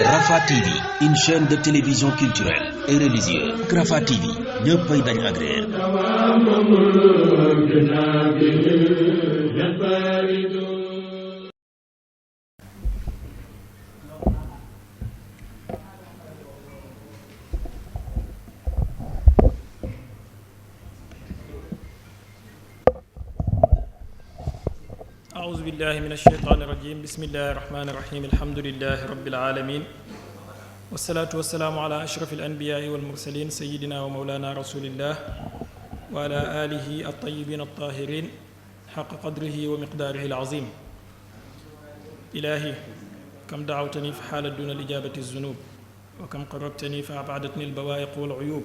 Rafah TV, une chaîne de télévision culturelle et religieuse. Rafah TV, ñëppay dañ agréer. أعوذ بالله من الشيطان الرجيم بسم الله الرحمن الرحيم الحمد لله رب العالمين والصلاة والسلام على أشرف الأنبياء والمرسلين سيدنا ومولانا رسول الله وعلى آله الطيبين الطاهرين حق قدره ومقداره العظيم. إلهي كم دعوتني فحالت دون الإجابة الذنوب وكم قربتني فأبعدتني البوائق والعيوب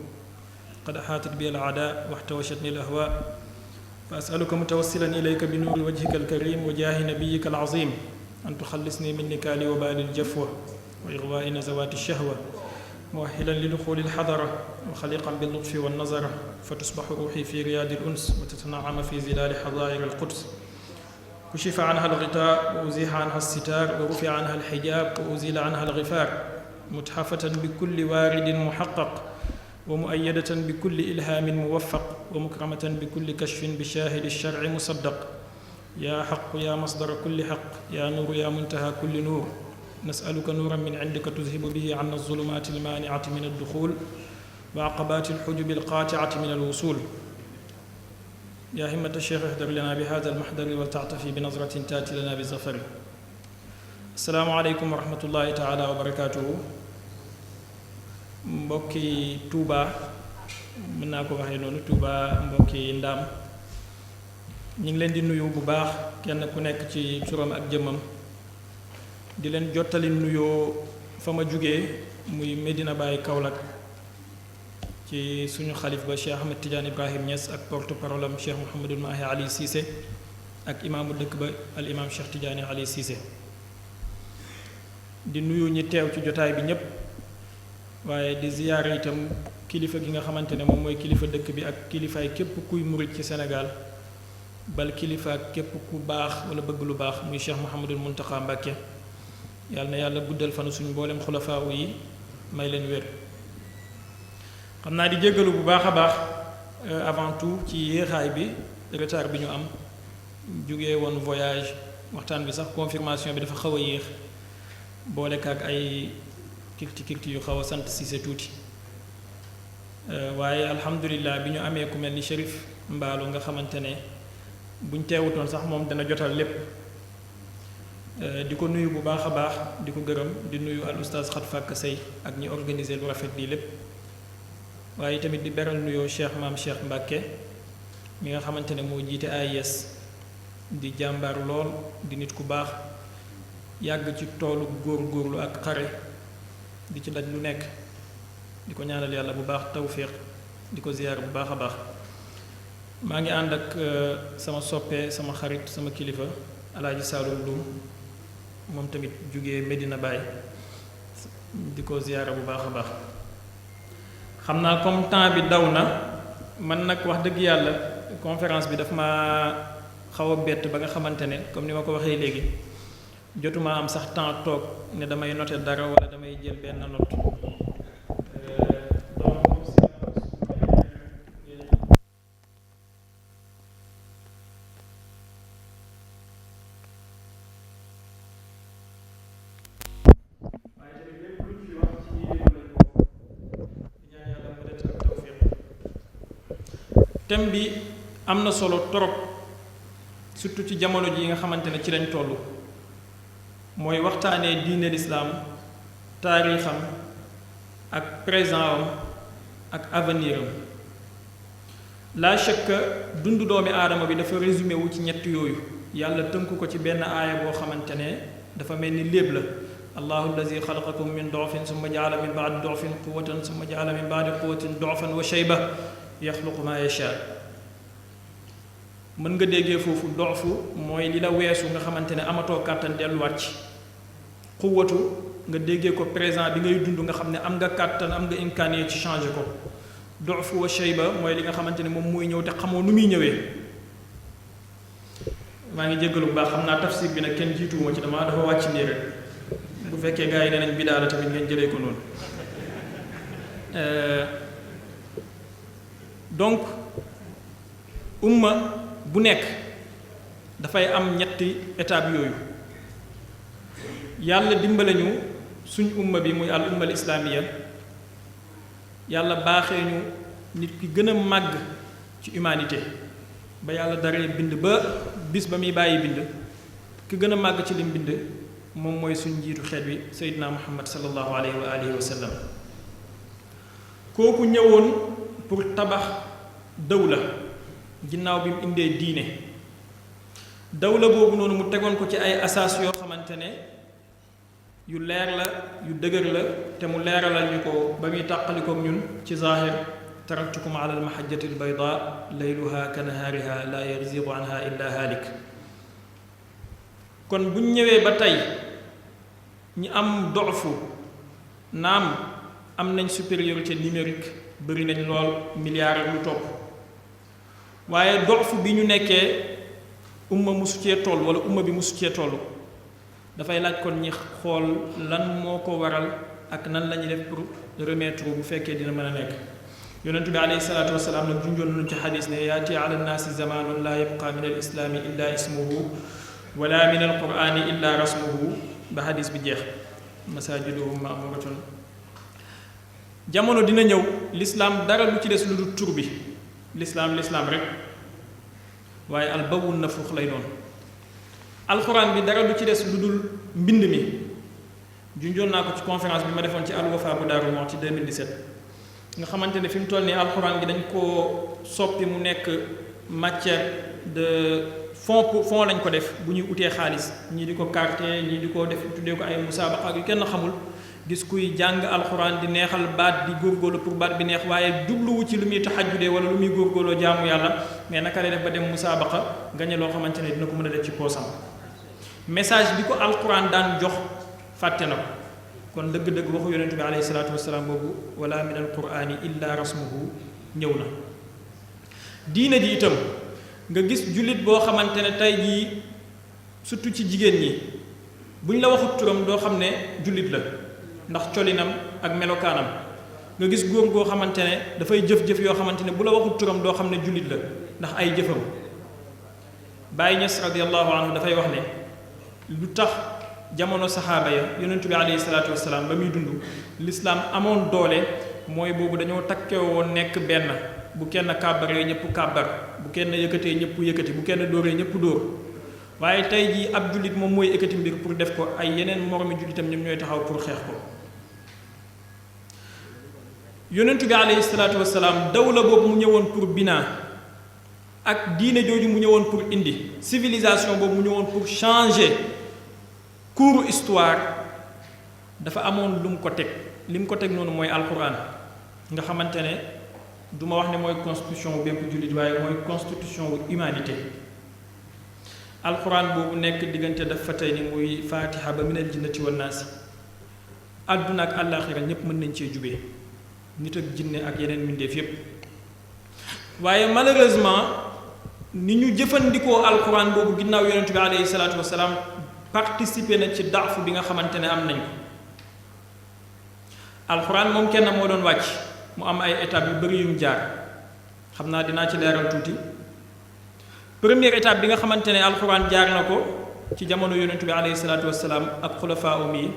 قد أحاطت بي الأعداء واحتوشتني الأهواء فأسألك متوسلا إليك بنور وجهك الكريم وجاه نبيك العظيم أن تخلصني من نكال وبال الجفوة وإغواء نزوات الشهوة مؤهلا لدخول الحضرة وخليقا باللطف والنظرة فتصبح روحي في رياض الأنس وتتنعم في ظلال حظائر القدس كشف عنها الغطاء وأزيح عنها الستار ورفع عنها الحجاب وأزيل عنها الغفار متحفة بكل وارد محقق ومؤيدة بكل إلهام موفق ومكرمة بكل كشف بشاهد الشرع مصدق يا حق يا مصدر كل حق يا نور يا منتهى كل نور نسألك نورا من عندك تذهب به عنا الظلمات المانعة من الدخول وعقبات الحجب القاطعة من الوصول يا همة الشيخ اهدر لنا بهذا المحضر ولتعطفي بنظرة تأتي لنا بظفر. السلام عليكم ورحمة الله تعالى وبركاته. mbokki Touba mën naa ko waxee noonu Touba mbokki Ndaam ñu ngi leen di nuyu bu baax kenn ku nekk ci turam ak jëmmam di leen jottali nuyoo fa ma jugee muy Medina Baye Kaolack ci suñu xalif ba Cheikh Ahmed Tidiane Ibrahim Niass ak porte-parole am Cheikh Mouhamadul Mahi Ali Cissé ak imaamu dëkk ba al imaam Cheikh Tidiane Ali Cissé di nuyu ñi teew ci jotaay bi ñépp waaye di ziyaare itam kilifa gi nga xamante ne moom mooy kilifa dëkk bi ak kilifaay képp kuy murit ci Sénégal bal kilifa ak képp ku baax wala bëgg lu baax muy Cheikh Mouhamadul Mountakha Mbacké yàlla na yàlla guddal fanu suñu mboolem xulafaawu yi may leen wér. xam naa di jéggalu bu baax a baax avant tout ci yéexaay bi retard bi ñu am jógee woon voyage waxtaan bi sax confirmation bi dafa xaw a yéex boole kaak ay kirti yu xaw a sant Cissé tuuti waaye alhamdulilah bi ñu amee ku mel ni Chérif Mbaalo nga xamante ne buñ teewutoon sax moom dana jotal lépp di ko nuyu bu baax a baax di ko gërëm di nuyu al oustaz Xat Fakk Sey ak ñi organiser lu rafet lii lépp waaye tamit di beral nuyoo Cheikh Maam Cheikh Mbacké mi nga xamante ne moo jiite AIS di jàmbaar lool di nit ku baax yàgg ci toolu góorgóorlu ak xare di ci daj lu nekk di ko ñaanal yàlla bu baax tawfiq di ko ziyaar bu baax a baax maa ngi ànd ak sama soppe sama xarit sama kilifa alaaji Saalum Loum moom tamit jógee Medina Baye di ko ziyaara bu baax a baax xam naa comme temps bi daw na man nag wax dëgg yàlla conférence bi daf ma xaw a bett ba nga xamante ne comme ni ma ko waxee léegi jotuma am sax temps toog ne damay noter dara wala damay jël benn note thème bi am na solo torop surtout ci jamono ji nga xamante ne ci lañ tollu mooy waxtaanee diine lislaam taarixam ak présent am ak avenir am la shakka dundu doomi aadama bi dafa résumé wu ci ñett yooyu yàlla tënk ko ci benn aaya boo xamante ne dafa mel ni léeb la allahu allazi xalaqakum min dofin summa jaala min baadi dofin quwatan summa jaala min baadi quwatin dofan wa shayba yaxluqu ma yasha mën nga déggee foofu doofu mooy li la weesu nga xamante ne amatoo kàttan delluwaat ci xuwatu nga déggee ko présent bi ngay dund nga xam ne am nga kàttan am nga imkaaniye ci changer ko. du'fu wa shayba mooy li nga xamante ne moom mooy ñëw te xamoo nu muy ñëwee. maa ngi jéggalu bu baax xam naa tafsir bi nag kenn jiituwuma ci dafa wàcc nii rek bu fekkee gars yi nee nañ bidaa la tamit ngeen jëlee ko noonu. donc umma bu nekk dafay am ñetti étape yooyu yàlla dimbale ñu suñ umma bi muy al umma al islaamiya yàlla baaxee ñu nit ki gën a màgg ci humanité ba yàlla daree bind ba bis ba muy bàyyi bind ki gën a màgg ci lim bind moom mooy suñ njiitu xeet wi Seydina Muhammad sallallahu alayhi wa alihi wa sallam kooku ñëwoon pour tabax dawla ginnaaw bi mu indee diine dawla boobu noonu mu tegoon ko ci ay asaas yoo xamante ne yu leer la yu dëgër la te mu leeralal ñu ko ba muy tàqalikook ñun ci zaahir taraktukum ala almahajjati albayda layluha ka nahaariha la yarziqu anha illa haalik kon buñ ñëwee ba tey ñi am dofu naam am nañ supériorité numérique bëri nañ lool milliards ak lu topp waaye dofu bi ñu nekkee umma musu cee toll wala umma bi musu cee toll dafay laaj kon ñi xool lan moo ko waral ak nan la ñuy def pour remettre bu fekkee dina mën a nekk yonentu bi alayhi salaatu wasalaam nag junjoon nañu ci xadis ne yaati ala nnaasi zamanun laa yabqa min al islaami illa ismuhu wala min al qurani illa rasmuhu ba xadis bi jeex masajiduhum ma'muratun jamono dina ñëw l'islam dara lu ci des lu dul tur bi l'islam rek waaye al bawun nafuux lay doon alxuraan bi dara lu ci des lu dul mbind mi junjoon naa ko ci conférence bi ma defoon ci Al Wafa bu Daaru Muxti ci 2017 nga xamante ne fi mu toll nii alxuraan gi dañ koo soppi mu nekk matière de fond lañ ko def bu ñuy utee xaalis ñii di ko carte ñii di ko def tuddee ko ay musaabaqa yu kenn xamul gis kuy jàng alxuraan di neexal baat di góorgóorlu pour baat bi neex waaye jubluwu ci lu muy tahajjudee wala lu muy góorgóorloo jaamu yàlla mais naka lay def ba dem musaabaqa gañe loo xamante ne dina ko mën a def ci poosam message bi ko alxuraan daan jox fàtte na ko kon dëgg-dëgg waxu yonentu bi alayhi salaatu wasalaam boobu wala min al qurani illa rasmuhu ñëw na diine ji itam nga gis jullit boo xamante ne tey jii surtout ci jigéen ñi buñ la waxut turam doo xam ne jullit la ndax colinam ak melokaanam nga gis góor goo xamante ne dafay jëf-jëf yoo xamante ne bu la waxut turam doo xam ne jullit la ndax ay jëfam Baay Ñas radiyallahu anhu dafay wax ne lu tax jamono saxaaba ya yonentu bi alayhi salaatu wasalaam ba muy dund l'islam amoon doole mooy boobu dañoo takke woon nekk benn bu kenn kàbbaree ñëpp kàbbar bu kenn yëkkatee ñëpp yëkkati bu kenn dóoree ñëpp dóor waaye tey jii ab jullit moom mooy yëkkati mbir pour def ko ay yeneen moromi jullitam ñoom ñooy taxaw pour xeex ko yonentu bi alayhi salaatu wasalaam dawla boobu mu ñëwoon pour binaa ak diine jooju mu ñëwoon pour indi civilisation boobu mu ñëwoon pour changer cours histoire dafa amoon lu mu ko teg li mu ko teg noonu mooy alquran nga xamante ne du ma wax ne mooy constitution wu bépp jullit waaye mooy constitution wu humanité alquran boobu nekk diggante dafa tey ni muy fatiha ba minal jinnati wan naasi àdduna ak àllaaxira ñépp mën nañ cee jubee nit ak jinne ak yeneen mbindeef yépp waaye malheureusement ni ñu jëfandikoo alquran boobu ginnaaw yonentu bi alayhi salaatu wasalaam participer na ci daafu bi nga xamante ne am nañ ko alxuraan moom kenn moo doon wàcc mu am ay étapes yu bari yum jaar xam naa dinaa ci leeral tuuti première étape bi nga xamante ne alxuraan jaar na ko ci jamono yonentu bi alayhi salaatu wassalaam ak xulafaa yi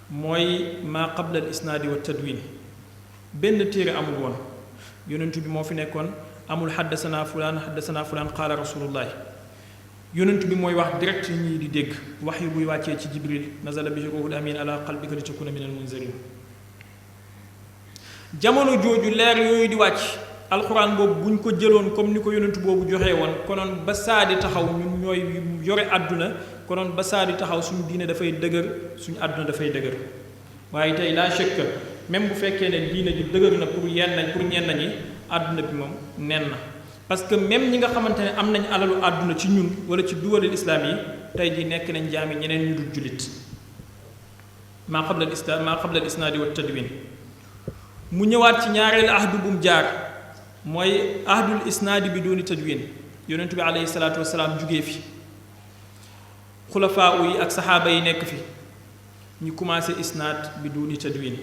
mooy maa qabla al isnaadi wa tadwin benn téere amul woon yonentu bi moo fi nekkoon amul xaddasanaa fulaan qaala rasulullahi yonent bi mooy wax direct ñii di dégg wax yu buy wàccee ci jibril nazala bihi ruhul amin ala qalbika li takuna min al munzirin jamono jooju leer yooyu di wàcc alxuraan boobu buñ ko jëloon comme ni ko yonent boobu joxee woon konoon ba saa di taxaw ñun ñooy yore àdduna konoon ba saa di taxaw suñu diine dafay dëgër suñu àdduna dafay dëgër waaye tey laa shakka même bu fekkee ne diine ji dëgër na pour ñenn ñi àdduna bi moom nen na parce que même ñi nga xamante ne am nañ alalu àdduna ci ñun wala ci duwalil islaam yi tey ji nekk nañ jaami ñeneen ñu dul jullit maa qabla al isnaadi wa tadwin. mu ñëwaat ci ñaareelu ahdu bu mu jaar mooy ahdul isnaadi bi duni tadwin. yonentu bi alayhi salaatu wasalaam jugee fi xulafaa yi ak saxaaba yi nekk fi ñu commencé isnaad bi duni tadwin.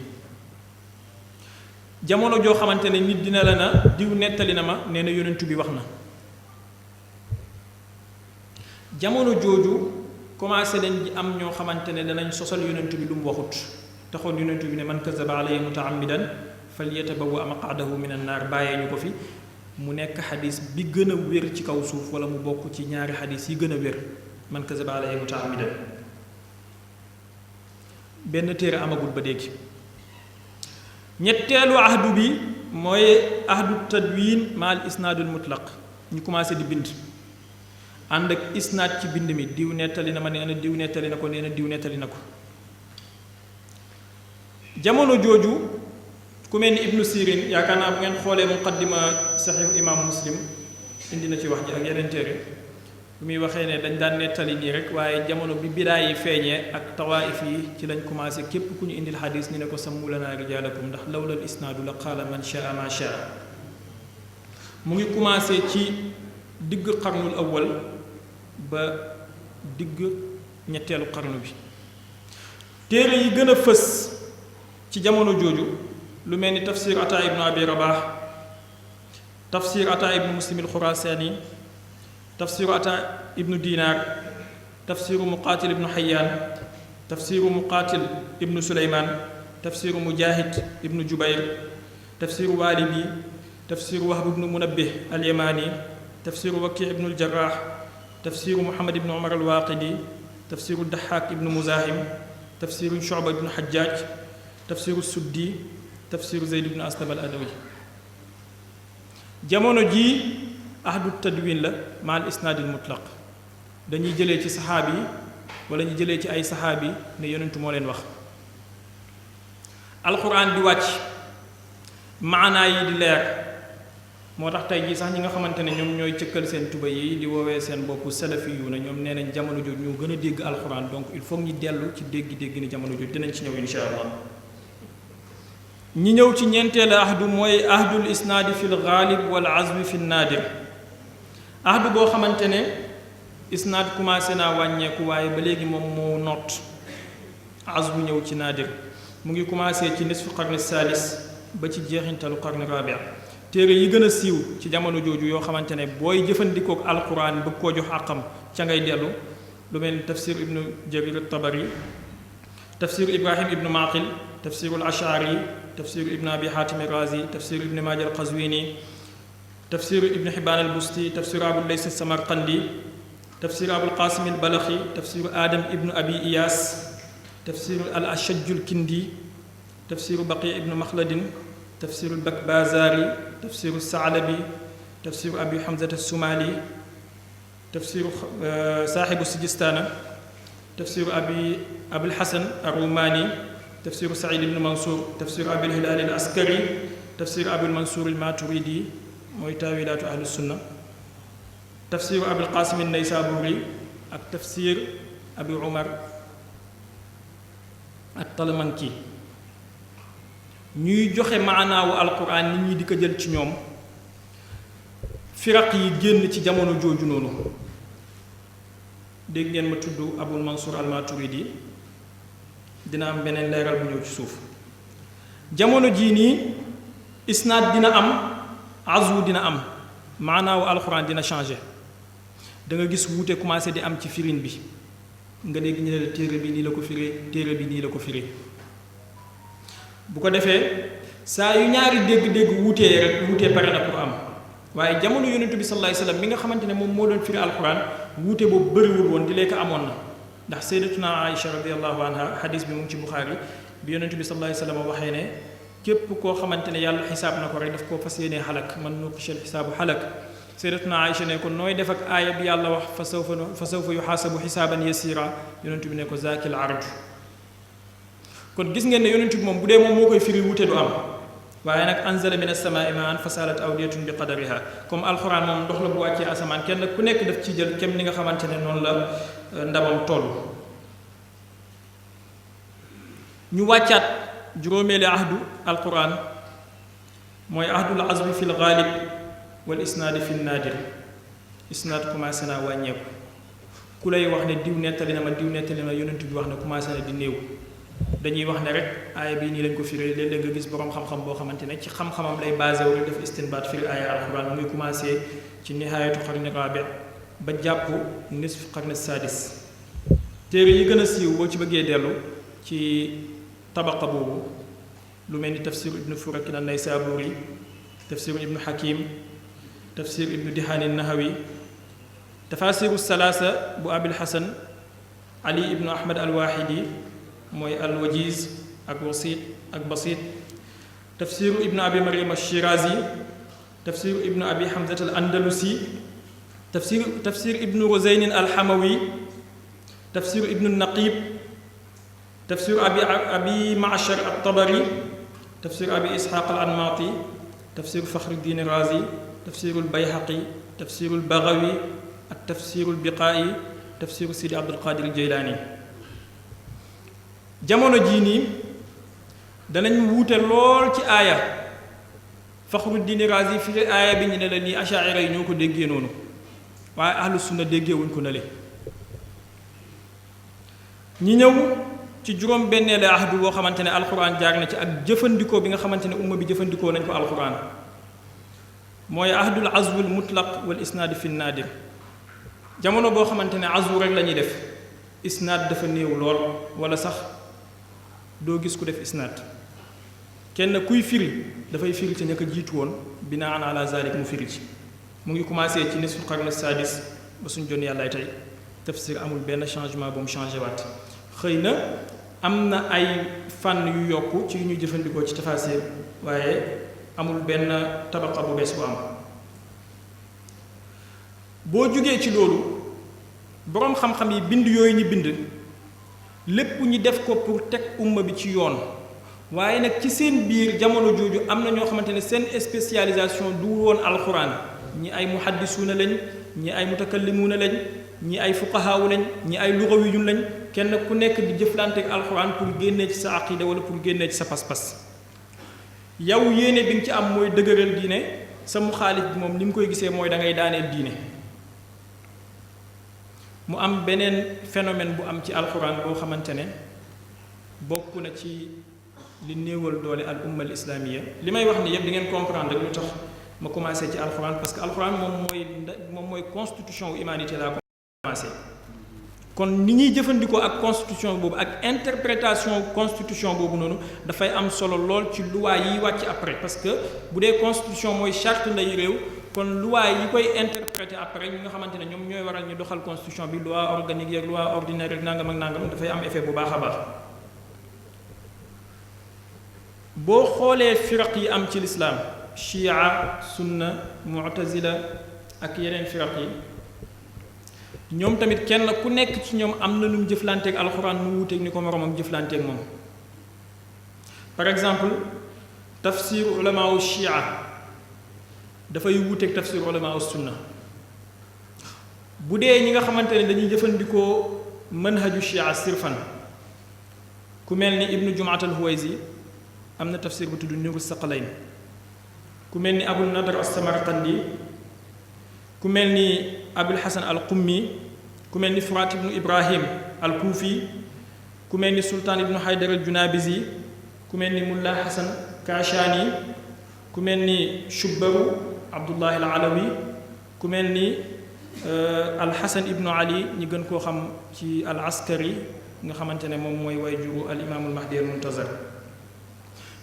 jamono joo xamante ne nit dina la na diw nettali na ma nee na yonentu bi wax na. jamono jooju commencé nañ di am ñoo xamante ne danañ sosal yonentu bi lu mu waxut taxoon yonentu bi ne man kazaba alayhi mutaammidan falyatabawwa maq'adahu min an-naar bàyyee ñu ko fi mu nekk xadis bi gën a wér ci kaw suuf wala mu bokk ci ñaari xadis yi gën a wér man kazaba alayhi mutaammidan. benn téere amagul ba léegi. ñetteelu ahdu bi mooy ahdu tadwin ma al isnaadul mutlaq. ñu commencé di bind ànd ak isnaad ci bind mi diw nettali na ma nee na diw nettali na ko nee na diw nettali na ko. jamono jooju ku mel ni ibnu sirin yaakaar naa bu ngeen xoolee muqaddima saxiix imam muslim indi na ci wax ji ak yeneen téere bu muy waxee ne dañ daan nettali nii rek waaye jamono bi bidaa yi feeñee ak tawaayif yi ci lañ commencé képp ku ñu indil xadis ñu ne ko sammu lanaa rijaalakum ndax lawla al isnaadu la qaala man shaa ma shaa. mu ngi commencé ci digg qarnul awwal ba digg ñetteelu qarnu bi. téere yi gën a fës ci jamono jooju lu mel ni tafsir ata ibnu abi rabah, tafsir ata ibnu muslim al-khurasani, tafsir ata ibnu dinar, tafsir muqatil ibnu hayyan, tafsir muqatil ibnu suleyman, tafsir mujahid ibnu jubair, tafsir walibi, tafsir wahb ibnu munabbih al-yamani, tafsir waki ibnu al-jarrah, tafsir muhammad ibnu umar al-waqidi, tafsir dahhak ibnu muzahim, tafsir shu'ba ibnu hajjaj, tafsir suddi, tafsir zayd ibnu aslam al-adawi. jamono ji ahdu tadwin la ma al isnaad al mutlaq. dañuy jëlee ci saxaabi yi wala ñu jëlee ci ay saxaabi ne yonentu moo leen wax. alquran di wàcc maanaa yi di leer moo tax tey jii sax ñi nga xamante ne ñoom ñooy cëkkal seen tuba yi di woowee seen bopp salafi yu na ñoom nee nañ jamono jooju ñoo gën a dégg alquran donc il faut ñu dellu ci dégg ni jamono jooju dinañ ci ñëw insha allah. ñi ñëw ci ñeenteelu ahdu mooy ahdul isnaadi fi l gaalib wal azwi fi naadir. ahdu boo xamante ne isnaad commencé naa wàññeeku waaye ba léegi moom moo noot. azwu ñëw ci naadir mu ngi commencé ci nisfu qarni salis ba ci jeexintalu qarni rabia. téere yi gën a siiw ci jamono jooju yoo xamante ne booy jëfandikook alquran bëgg koo jox àqam ca ngay dellu lu mel ni tafsir ibnu jarir at-tabari, tafsir ibrahim ibnu maqil, tafsir al-ash'ari, tafsir ibn abi hatim ar-razi, tafsir ibn majah al-qazwini, tafsir ibn hibban al-busti, tafsir abu lays as-samarqandi, tafsir abu al-qasim al-balakhi, tafsir adam ibn abi iyas, tafsir al-ashajj al-kindi, tafsir baqi ibn makhladin, tafsir al-bakbazari, tafsir al-sa'labi, tafsir abi hamza as-sumali, tafsir sahib as-sijistana, tafsir abi al-hasan ar-rumani, tafsir Saïd ibn Mansour, tafsir Abil Hilal al-Askari, tafsir Abil Mansour al-Maturidi mooy taawilaatu ahlu sunna, tafsir Abil Qasim an-Naysaburi ak tafsir Abi Umar at-Talamanki. ñuy joxe maanaawu alquran nit ñi di ko jël ci ñoom. firaq yi génn ci jamono jooju noonu dégg ngeen ma tudd Abul Mansour al-Maturidi. dina am beneen leeral bu ñëw ci suuf. jamono jii nii isnaad dina am azwu dina am maanaawu alxuraan dina changé da nga gis wuute commencé di am ci firin bi nga dégg ñu ne la téere bi nii la ko firee téere bi nii la ko firee. bu ko defee saa yu ñaari dégg-dégg wuutee rek wuutee pare na pour am waaye jamono yonentu bi sallallahu alayhi wasallam mi nga xamante ne moom moo doon firi alxuraan wuute boobu bëriwul woon di lekk amoon na. ndax sayyidatuna Aïcha radiyallahu anha xadis bi mu ngi ci Buxaari bi yonentu bi sallallahu alayhi wasallam waxee ne képp koo xamante ne yàlla xisaab na ko rek daf koo fas yéenee xalak man nuqishal xisaabu xalak. sayyidatuna Aïcha ne ko nooy def ak aaya bi yàlla wax fa sawfa yuxaasabu xisaaban yasira yonentu bi ne ko zaakil ardu. kon gis ngeen ne yonentu bi moom bu dee moom moo koy firi wute du am waaye nag anzala min as-samaa'i maa'an fasalat awdiyatun bi qadariha comme alxuraan moom ndox la bu wàccee asamaan kenn ku nekk daf ci jël kem ni nga xamante ne noonu la ndabam toll. ñu wàccaat juróomeeli ahdu alquran mooy ahdul azwi fi lgaalib wal isnaadi fi naadir. isnaad commencé naa wàññeeku ku lay wax ne diw nettali na ma yonent bi wax ne commencé na di néew. dañuy wax ne rek aaya bii nii lañ ko firee léeg-léeg nga gis boroom xam-xam boo xamante ne ci xam-xamam lay basé wu def istinbaat firi aaya alquran muy commencé ci nihaayatu qarni rabi ba jàpp nisf qarni sadis. téere yi gën a siiw boo ci bëggee dellu ci tabaqa boobu lu mel ni tafsir ibnu furakin an-naysaburi tafsir ibnu hakim tafsir ibnu dihaani nahawi tafasiru salaasa bu abil hasan ali ibnu ahmad alwaahidi mooy alwajiz ak wasit ak basit tafsiru ibnu abi maryam ashirazi tafsiru ibnu abi hamzat al andalusi tafsir ibnu rozaynin alhamawi tafsir ibnu naqib tafsir abi ma'shar at-tabari tafsir abi ishaq al-anmati tafsir fakhruddin razi tafsir al-bayhaqi tafsir al-baghawi ak tafsir al-biqai tafsir sidi abdul qadir al-jaylani. jamono jii nii danañ wuute lool ci aaya fakhruddin razi fi aaya bi ñu ne la nii ashaira yi ñoo ko déggee noonu waaye ahlu sunna déggee wuñ ko na le ñi ñëw ci juróom benneelu ahdu boo xamante ne alquran jaar na ci ak jëfandikoo bi nga xamante ne umma bi jëfandikoo nañ ko alquran mooy ahdul azwul mutlaq wal isnaad fi naadir. jamono boo xamante ne azwu rek la ñuy def isnaad dafa néew lool wala sax doo gis ku def isnaad kenn kuy firi dafay firi ci ña ko jiitu woon binaan ala zalik mu firi ci mu ngi commencé ci nisfu qarni sadis ba suñ jon yàllaay tey tafsir amul benn changement bu mu changé waat. xëy na am na ay fànn yu yokku ci yu ñu jëfandikoo ci tafasir waaye amul benn tabaqa bu bees bu am. boo jógee ci loolu boroom xam-xam yi bind yooyu ñu bind lépp ñu def ko pour teg umma bi ci yoon waaye nag ci seen biir jamono jooju am na ñoo xamante ne seen spécialisation du woon alxuraan ñi ay muhaddisuuna lañ ñi ay mutakallimuuna lañ ñi ay fuqahaawu lañ ñi ay lughawiyun lañ kenn ku nekk di jëflanteeg alxuraan pour génnee ci sa aqida wala pour génnee ci sa pas-pas. yow yéene bi nga ci am mooy dëgëral diine sa muxaalif bi moom li mu koy gisee mooy da ngay daaneel diine. mu am beneen phénomène bu am ci alxuraan boo xamante ne bokk na ci li néewal doole al umma al islamiya. li may wax ni yëpp di ngeen comprendre lu tax ma commencé ci alxuraan parce que alxuraan moom mooy constitution wu humanité laa commencé. kon ni ñuy jëfandikoo ak constitution boobu ak interprétation constitution boobu noonu dafay am solo lool ci loi yi wàcc après parce que bu dee constitution mooy charte nday réew. kon loi yi koy interpréter après ñi nga xamante ne ñoom ñooy waral ñu doxal constitution bi loi organique yeeg loi ordinaire ak nangam ak nangam dafay am effet bu baax a baax. boo xoolee firaq yi am ci lislaam chia sunna mu'tazila ak yeneen firaq yi ñoom tamit kenn ku nekk ci ñoom am na nu mu jëflanteeg alxuraan mu wuuteeg ni ko moromam jëflanteeg moom. par exemple tafsir ulamaawu chia dafay wuuteeg tafsir ulama sunna. bu dee ñi nga xamante ne dañuy jëfandikoo manhaju shia sirfan ku mel ni ibnu jumaat al huwayzi am na tafsir bu tudd Nuuru Saqalayn ku mel ni abul nadr as-samarqandi ku mel ni abul hasan al qummi ku mel ni furat ibnu ibrahim al kuufi ku mel ni sultaan ibnu haydar al junabizi ku mel ni mulla hasan kaashani ku mel ni shubbaru abdullahi al alawi ku mel ni al hasan ibnu ali ñi gën koo xam ci al askari nga xamante ne moom mooy way juru al imaamul mahdi al muntazar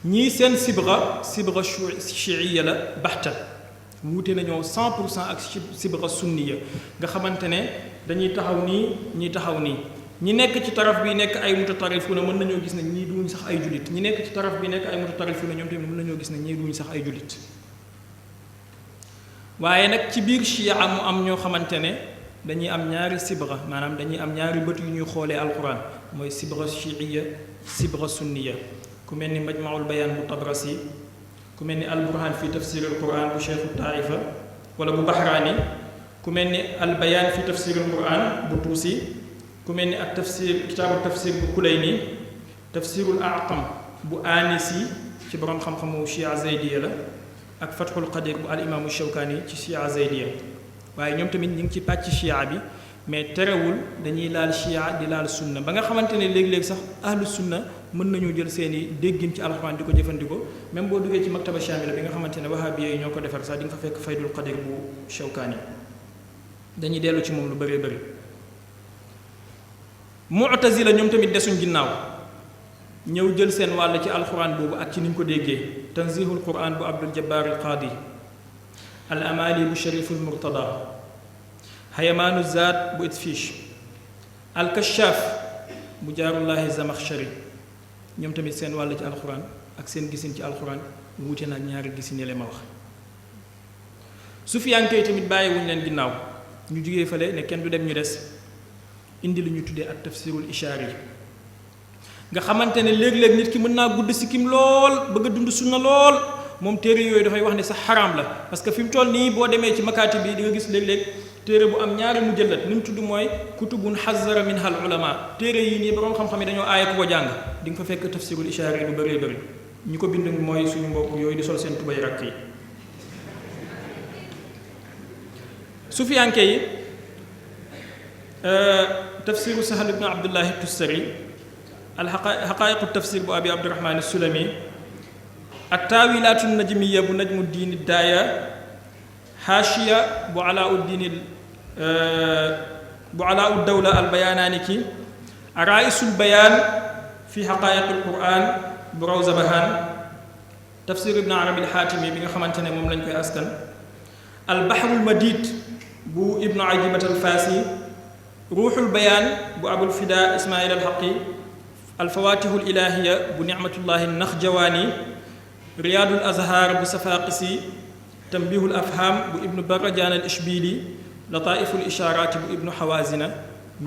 ñii seen sibra chiiya la baxta wuute nañoo 100% ak sibra sunniya nga xamante ne dañuy taxaw nii ñi taxaw nii ñi nekk ci taraf bi nekk ay mutatarifuna mën nañoo gis ne ñii duñ sax ay jullit ñi nekk ci taraf bi nekk ay mutatarifuna ñoom tamit mën nañoo gis ne ñii duñ sax ay jullit waaye nag ci biir chia mu am ñoo xamante ne dañuy am ñaari sibra maanaam dañuy am ñaari bët yu ñuy xoolee alquran mooy sibra chiiya sibra sunniya ku mel ni majmaul bayaan bu tabrasi ku mel ni alburhan fi tafsir alquran bu cheikhu taifa wala bu bahraani ku mel ni albayaan fi tafsir alquran bu tuusi ku mel ni ak tafsir kitaabu tafsir bu kulayni tafsirul aqam bu anisi ci borom xam-xamu chia zaydiya la ak fathul qadir bu al imaamu shawkaani ci chia zaydiya waaye ñoom tamit ñu ngi ci pàcc chia bi mais terewul dañuy laal chia di laal sunna ba nga xamante ne léeg-léeg sax ahlu sunna mën nañu jël seeni déggin ci alxuraan di ko jëfandikoo même boo duggee ci maktaba shamila bi nga xamante ne wahabi yi ñoo ko defar sax di nga fa fekk faydul qadir bu shawkaani dañuy dellu ci moom lu bëree bëri mu'tazila ñoom tamit desuñ ginnaaw ñëw jël seen wàll ci alxuraan boobu ak ci niñ ko déggee tanzihul quran bu abdul jabbar al qaadi al amali bu shariful murtada hayamaanu zaat bu itfish al kashaaf bu jaarullahi zamakhshari ñoom tamit seen wàll ci alxuraan ak seen gisin ci alxuraan wuute na ak ñaari gisin yële ma wax sufiyanke yi tamit bàyyi wuñ leen ginnaaw ñu jugee fale ne kenn du dem ñu des indi lu ñu tuddee ak tafsirul ishaari yi nga xamante ne léeg-léeg nit ki mën naa gudd sikkim lool bëgg a dund sunna lool moom téere yooyu dafay wax ne sax xaraam la parce que fi mu toll nii boo demee ci makaati bi di nga gis léeg-léeg téere bu am ñaari mujallat ni mu tudd mooy kutubun xazara minha al ulama téere yi nii borom xam-xam yi dañoo aaya ku ko jàng di nga fa fekk tafsirul ishaari lu bëree bëri ñi ko bind mooy suñu mbokk yooyu di sol seen tubay rakk yi sufiyanke yi tafsiru sahal ibn abdullahi tussari alxaqaayiqu tafsir bu abi abdurahman sulami ak taawilaatu najmiya bu najmu diini daaya xaashiya bu alauddin bu alaau dawla albayaanaani ki araisul bayaan fi xaqaayiqi alquran bu rawza bahaan tafsir ibn arabi alxaatimi bi nga xamante ne moom lañ koy askan albahrul madid bu ibnu ajibat alfaasi ruuxul bayaan bu abul fida ismail alxaqi alfawatihul ilahiya bu nicmatullahi naxjawaani riyaadul azhar bu safaaqisi tambihul afham bu ibnu barajaan al ishbili lataiful ishaaraati bu ibnu xawaazina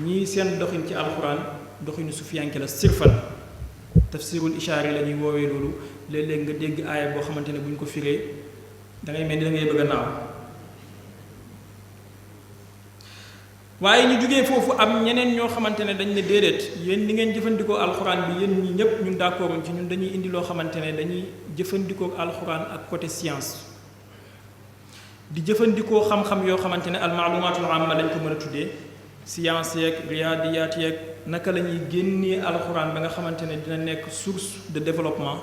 ñii seen doxin ci alquran doxinu sufiyanke la sirfan tafsirul ishaari la ñuy woowee loolu léeg-léeg nga dégg aaya boo xamante ne bu ñu ko firee da ngay mel ni da ngay bëgg a naaw waaye ñu jógee foofu am ñeneen ñoo xamante ne dañ ne déedéet yéen ni ngeen jëfandikoo alxuraan bi yéen ñi ñëpp ñun d'accord ci ñun dañuy indi loo xamante ne dañuy jëfandikoo alxuraan ak côté science di jëfandikoo xam-xam yoo xamante ne almaalumatul amma lañ ko mën a tuddee science yeeg riyaadiyaat yeeg naka la ñuy génnee alxuraan ba nga xamante ne dina nekk source de développement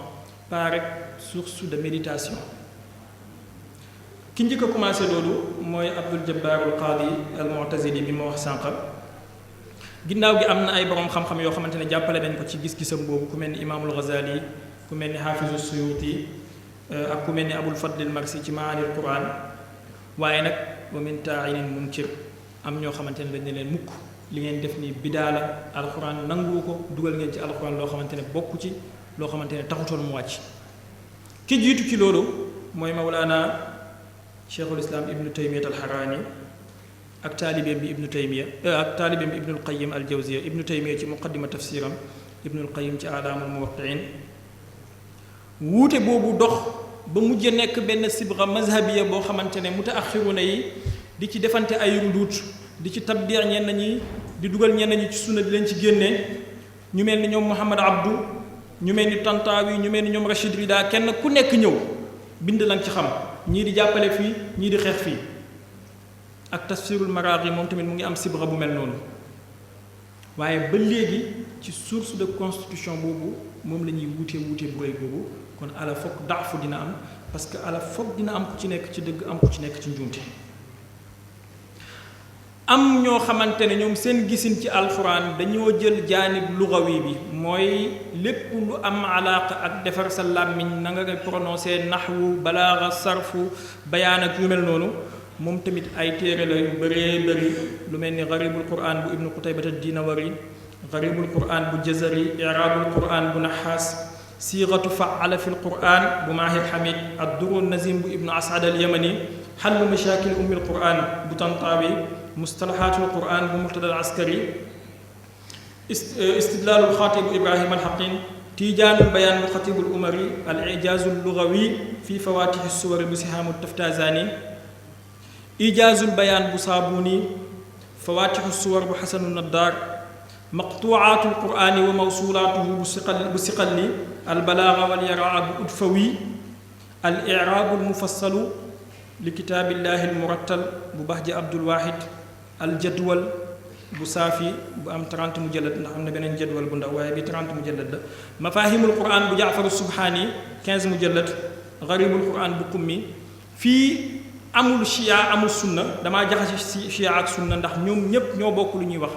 pas rek source de méditation ki njëkk a commencé loolu mooy abdul jabbar al qaadi al mu'tazili bi ma wax sànq ginnaaw gi am na ay borom xam-xam yoo xamante ne jàppale nañ ko ci gis-gisam boobu ku mel ni imaamul ghazali ku mel ni xaafizu suyuti ak ku mel ni abul fadl al marsi ci maanil quran waaye nag wa min taa'inin munkir am ñoo xamante ne dañ ne leen mukk li ngeen def ni bidaa la alquran nangu ko dugal ngeen ci alquran loo xamante ne bokku ci loo xamante ne taxutoon mu wàcc ki jiitu ci loolu mooy mawlaana cheikhul islam ibnu taymiyat alxaraani ak taalibeem bi ibnu taymiya ak taalibeem bi ibnul qayim al jawziya ibnu taymiya ci muqaddima tafsiram ibnul qayim ci aalaamul muwaqqiin wuute boobu dox ba mujj nekk benn sibra mazhabiya boo xamante ne mutaaxiruna yi di ci defante ay ruduut di ci tabdiir ñenn ñi di dugal ñenn ñi ci sunna di leen ci génnee ñu mel ni ñoom Muhammad Abdu ñu mel ni Tantawi ñu mel ni ñoom Rachid Rida kenn ku nekk ñëw bind la nga ci xam ñii di jàppale fii ñii di xeex fii ak tafsirul maraghi moom tamit mu ngi am sibra bu mel noonu waaye ba léegi ci source de constitution boobu moom la ñuy wuute bu rëy boobu kon ala foog daafu dina am parce que ala foog dina am ku ci nekk ci dëgg am ku ci nekk ci njuumte am ñoo xamante ne ñoom seen gisin ci alxuraan dañoo jël jaanib lugawi bi mooy lépp lu am alaaqa ak defar sa làmmiñ na nga prononcé naxwu balaaga sarfu bayaan ak yu mel noonu moom tamit ay téere la yu bëree bëri lu mel ni garibul quran bu ibnu qutaybat ad-dinawari garibul quran bu jazari iraabul quran bu naxaas siigatu faala fi lquran bu maahir hamid ad-durru nazim bu ibnu asad al-yamani xallu mashaakil ummil quran bu tantaawi mustalahatul quran bu murtada al askari istidlalul xaatib bu ibrahim alxaqin tijaanul bayaan bu xatibul umari al ijaazul lugawi fi fawatixi suwari bu sihaamu taftazani ijaazul bayaan bu saabuni fawatixu suwar bu xasanu naddaar maqtuucaatu alqur'ani wa mawsuulaatuhu bu siqalli albalaaga walyaraa bu udfawi al iraabu almufassalu li kitaabillahi almurattal bu bahja abdulwahid aljadwal bu saafi bu am 30 mujallad ndax am na beneen jadwal bu ndaw waaye bi 30 mujallad la mafaahimul qur'an bu jaafaru subhaani 15 mujallad garibul qur'an bu kummi fii amul chia amul sunna damaa jaxase si chia ak sunna ndax ñoom ñépp ñoo bokk lu ñuy wax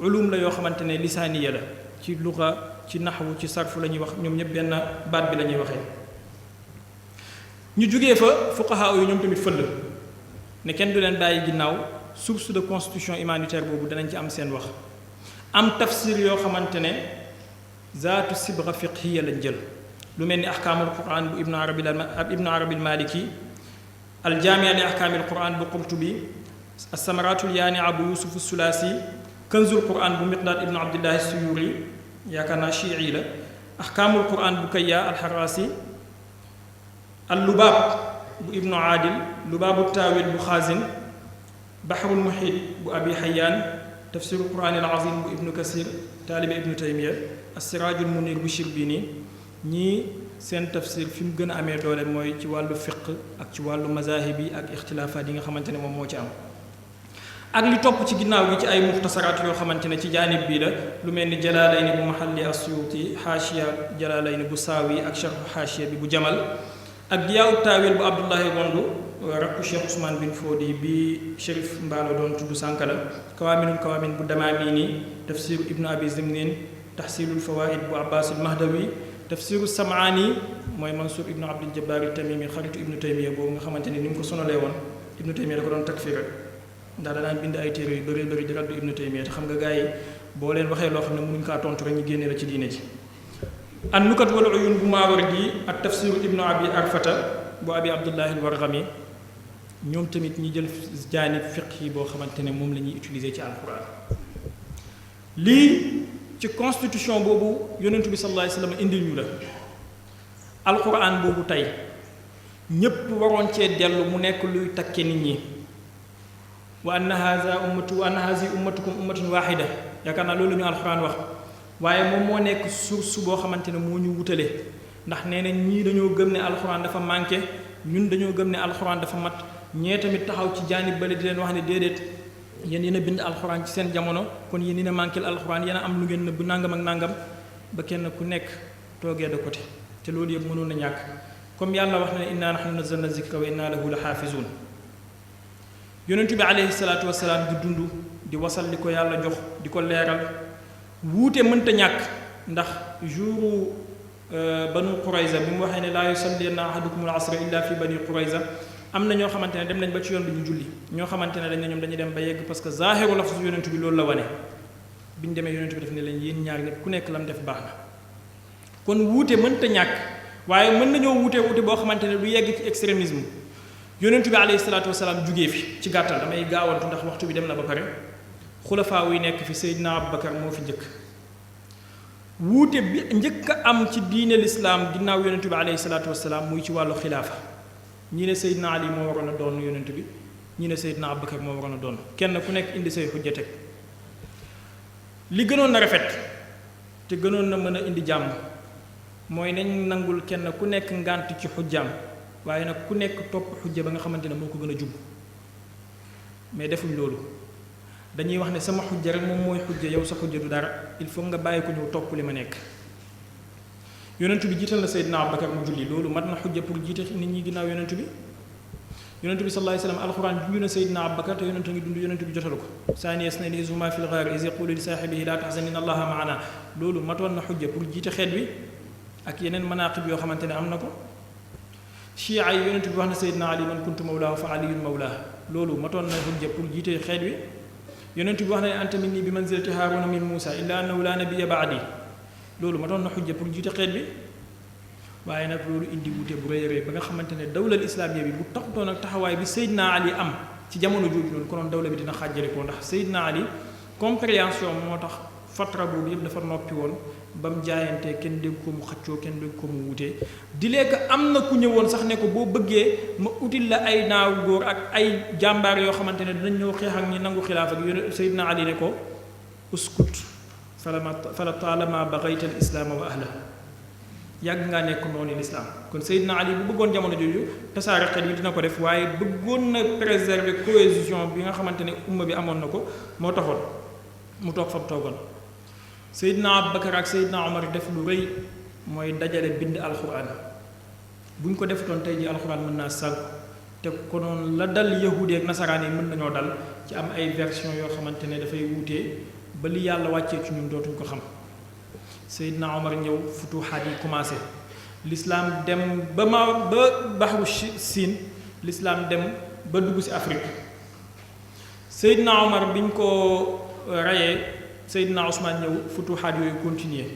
ulum la yoo xamante ne lisaaniya la ci luga ci naxwu ci sarfu la ñuy wax ñoom ñépp benn baat bi la ñuy waxee ñu jugee fa fuqaha yu ñoom tamit fëll ne kenn du leen bàyyi ginnaaw source de constitution humanitaire boobu danañ ci am seen wax am tafsir yoo xamante ne zaatu sibra fiqhiya lañ jël lu mel ni ahkaamul quran bu ibnu arabi almaliki aljaamia li ahkaamil quran bu qurtubi assamaratul yaania bu yusuf sulaasi kanzul quran bu miqdaad ibnu abdillahi suyuri yaakaar naa chii la ahkaamul quran bu kayya alxaraasi allubaab bu ibnu aadil lubaabu taawil bu xaazin baxrul muhiit bu abi xayaan tafsiru quran al azim bu ibnu kasir taalibe ibnu taymiya assiraajul munir bu shirbini ñii seen tafsir fi mu gën a amee doole mooy ci wàllu fiq ak ci wàllu mazahib yi ak ixtilaafaat yi nga xamante ne moom moo ci am ak li topp ci ginnaaw gi ci ay muxtasaraat yoo xamante ne ci jaanib bii la lu mel ni jalaalayni bu mahalli asuyuti xaashiya jalaalayni bu saawi ak sharhu xaashiya bi bu jamal ak diyaawu taawil bu abdullahi gondu rakku cheikh ousmane bin foodi bi shérif mbaalo doon tudd sànkala kawaaminul kawaamin bu damaamini tafsiru ibnu abi zimnin taxsilul fawaid bu abbasul mahdawi tafsiru samaani mooy mansour ibnu abdul jabbaar tamimi xaritu ibnu taymiya boobu nga xamante ni mu ko sonalee woon ibnu taymiya da ko doon takfir ndax danaan bind ay téere yu bëri bëri di raddu ibnu taymiya te xam nga gars yi boo leen waxee loo xam ne mënuñ kaa tontu rek ñu génne la ci diine ji an nukat wal uyun bu maawardi ak tafsiru ibnu abi arfata bu abi abdullahi alwargami ñoom tamit ñi jël jaanib fiq yi boo xamante ne moom la ñuy utiliser ci alquran lii ci constitution boobu yonentu bi sallallahu alayhi wasallam indil ñu la alquran boobu tey ñépp waroon cee dellu mu nekk luy takke nit ñi wa anna hazi ummatukum ummatun wahida yaakaar naa loolu ñu alquran wax waaye moom moo nekk source boo xamante ne moo ñu wutale ndax nee na ñii dañoo gëm ne alquran dafa manqué ñun dañoo gëm ne alquran dafa mat ñee tamit taxaw ci jaanib bale di leen wax ne déedéet yéen yéen a bind alxuraan ci seen jamono kon yéen yéen a manqué alxuraan yéen a am lu ngeen nëbb nangam ak nangam ba kenn ku nekk toogee de côté te loolu yëpp mënoon na ñàkk comme yàlla wax na ne inna nahnu nazzalna zikra wa inna lahu la xaafizuun yonentu bi alayhi salaatu wasalaam di dund di wasal li ko yàlla jox di ko leeral wuute mënta ñàkk ndax jouru banu Qurayza bi mu waxee ne laa yusalliyanna ahadukum al asra illa fi bani Qurayza am na ñoo xamante ne dem nañ ba ci yoon bi ñu julli ñoo xamante ne dañ ne ñoom dañuy dem ba yegg parce que zaahiru lafzu yonentu bi loolu la wane bi ñu demee yonentu bi def ne leen yéen ñaar nit ku nekk lam def baax na kon wuute mënta ñàkk waaye mën nañoo wuute boo xamante ne du yegg ci extrémisme yonentu bi alayhi salaatu wasalaam jugee fi ci gàttal damay gaawantu ndax waxtu bi dem na ba pare xulafaa yi nekk fi Seydina Abubakar moo fi njëkk wuute bi njëkk a am ci diine lislaam ginnaaw yonentu bi alayhi salaatu wasalaam muy ci wàllu xilaafa ñii ne Seydina Ali moo waroon a doon yonent bi ñii ne Seydina Abubakar moo waroon a doon kenn ku nekk indi say xujja teg li gënoon na rafet te gënoon na mën a indi jàmm mooy nañ nangul kenn ku nekk ngànt ci xujjaam waaye nag ku nekk topp xujja ba nga xamante ne moo ko gën a jub mais defuñ loolu dañuy wax ne sama xujja rek moom mooy xujja yow sa xujja du dara il faut nga bàyyi ko ñëw topp li ma nekk yonentu bi jiital na Seydina Abubakar mu julli loolu mat na xujja pour jiite nit ñi ginnaaw yonentu bi sallallahu alayhi wasallam alquran junju na Seydina Abubakar te yonentu ngi dund yonentu bi jotalu ko saani isnayni iz huma fil ghaar iz yaqulu li saahibihi laa tahzan inna allaha ma'ana loolu matoon na xujja pour jiite xeet bi ak yeneen manaqib yoo xamante ne am na ko chia yi yonentu bi wax na Seydina Ali man kuntu mawlaahu fa aliyun mawlaahu loolu matoon na xujja pour jiite xeet bi yonentu bi wax na ne anta minni bi manzilati haaruna min Muusa illa annahu laa nabiyya ba'di loolu ma doon na xujja pour jiite xeet bi waaye nag loolu indi wute bu rëy a rëy ba nga xamante ne dawlal islaamiya bi bu taxutoon ak taxawaay bi Seydina Ali am ci jamono jooju noonu konoon dawla bi dina xàjjale ko ndax Seydina Ali compréhension moo tax fatra boobu yëpp dafa noppi woon ba mu jaayantee kenn dégg ko mu xaccoo kenn dégg ko mu wutee di léegi am na ku ñëwoon sax ne ko boo bëggee ma util la ay naaw góor ak ay jàmbaar yoo xamante ne dinañ ñëw xeex ak ñi nangu xilaaf ak Seydina Ali ne ko uskut fala taalama bagayta al islaama wa ahla yàgg ngaa nekk noonu lislaam kon Seydina Ali bu bëggoon jamono jooju tasaare xel yi dina ko def waaye bëggoon na préserver cohésion bi nga xamante ne umma bi amoon na ko moo taxoon mu toog fa mu toogoon. Seydina Abubakar ak Seydina Omar def lu rëy mooy dajale bind alxuraan bu ñu ko defutoon tey ji alxuraan mën naa sànq te konoon la dal yahudi ak nasaraan yi mën nañoo dal ci am ay version yoo xamante ne dafay wuutee ba li yàlla wàccee ci ñun dootuñ ko xam. Seydina Omar ñëw futuxaat yi commencé l'islam dem ba baxru Siin l'islam dem ba dugg ci Afrique. Seydina Omar biñ ko rayee Seydina Ousmane ñëw futuxaat yooyu continuer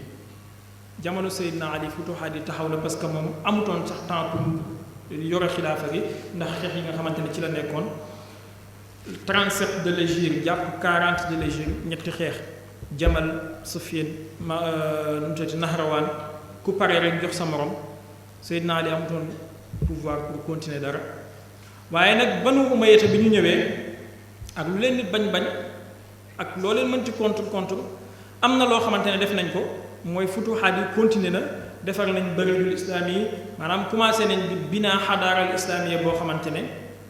jamono Seydina Ali futuxaat yi taxaw na parce que moom amutoon sax temps pour yore xilaafa gi ndax xeex yi nga xamante ne ci la nekkoon 37 de l'hégire jàpp 40 de l'hégire ñetti xeex Jamal Sufyan nu mu tuddati Nahrawaan ku pare rek jox sa morom Seydina Ali amutoon pouvoir pour continuer dara waaye nag Banu Umayya bi ñu ñëwee ak lu leen nit bañ ak loo leen mënti contre am na loo xamante ne def nañ ko mooy futuxaat yi continuer na defar nañ bëridul islaam yi maanaam commencé nañ di binaa xadaaral islaamiya boo xamante ne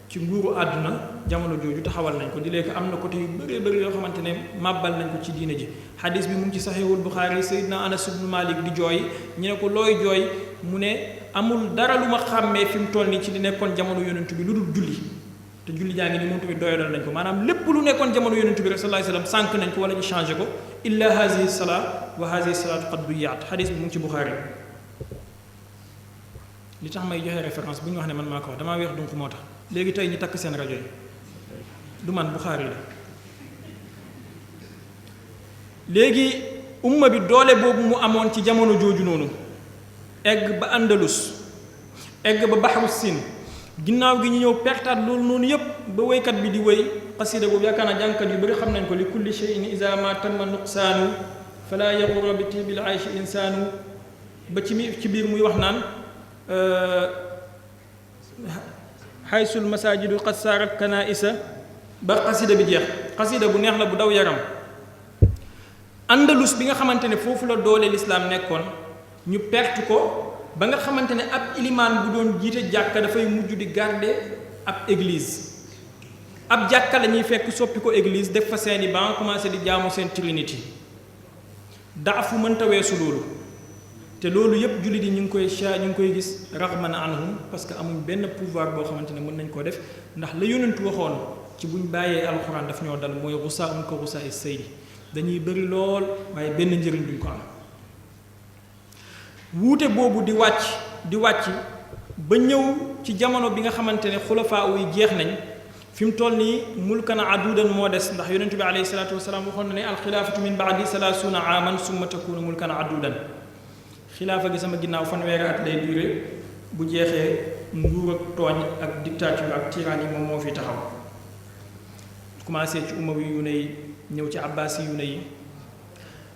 ci nguuru àdduna jamono jooju taxawal nañ ko di léegi am na côté yu bëri yoo xamante ne màbbal nañ ko ci diine ji xadis bi mu ngi ci saxiixul Buxaari Seydina Anas ibnu Malik di jooy ñu ne ko looy jooy mu ne amul dara lu ma xàmmee fi mu toll nii ci di nekkoon jamono yonent bi lu dul julli te julli jaa ngi ni moom tamit doyalal nañ ko maanaam lépp lu nekkoon jamono yonent bi rek sallallahu alayhi wasallam sànq nañ ko wala ñu changé ko illa hazihi salaa wa hazihi salaatu qad duyyat xadis bi mu ngi ci Buxaari li tax may joxe référence bu ñu wax ne man maa ko wax damaa weex donc moo tax léegi tey ñu takk seen rajo yi du man Buxaari la léegi umma bi doole boobu mu amoon ci jamono jooju noonu egg ba Andalus egg ba Baxru Siin ginnaaw gi ñu ñëw pertaat loolu noonu yépp ba woykat bi di woy xasida boobu yaakaar naa jàngkat yu bëri xam nañ ko li kulli shay'in iza ma tamma nuqsaanu fala yaxurra bi tibil ayshi insaanu ba ci biir muy wax naan xaysul masajidu qad saarat kanaisa ba xasida bi jeex xasida bu neex la bu daw yaram. Andalus bi nga xamante ne foofu la doole lislaam nekkoon ñu perte ko ba nga xamante ne ab ilimaan bu doon jiite jàkka dafay mujj di garder ab église ab jàkka la ñuy fekk soppi ko église def fa seeni ban commencé di jaamu seen trinity daafu mënta weesu loolu te loolu yépp jullit yi ñu ngi koy gis raghman anhum parce que amuñ benn pouvoir boo xamante ne mën nañ koo def ndax la yonentu waxoon ci buñ bàyyee alxuraan daf ñoo dal mooy rusaa ko rusaa is saydi dañuy bëri lool waaye benn njëriñ duñ ko am wuute boobu di wàcc ba ñëw ci jamono bi nga xamante ne xulafaa yi jeex nañ fi mu toll nii mulkan aduudan moo des ndax yonentu bi alayhi salaatu wasalaam waxoon na ne alxilaafatu min baadi 30 aaman summa takunu mulkan aduudan xilaafa gi sama ginnaaw fanweeri at lay duré bu jeexee nguur ak tooñ ak dictature ak tyrannie yi moom moo fi taxaw commencé ci umawi yu ne yi ñëw ci abbasi yu ne yi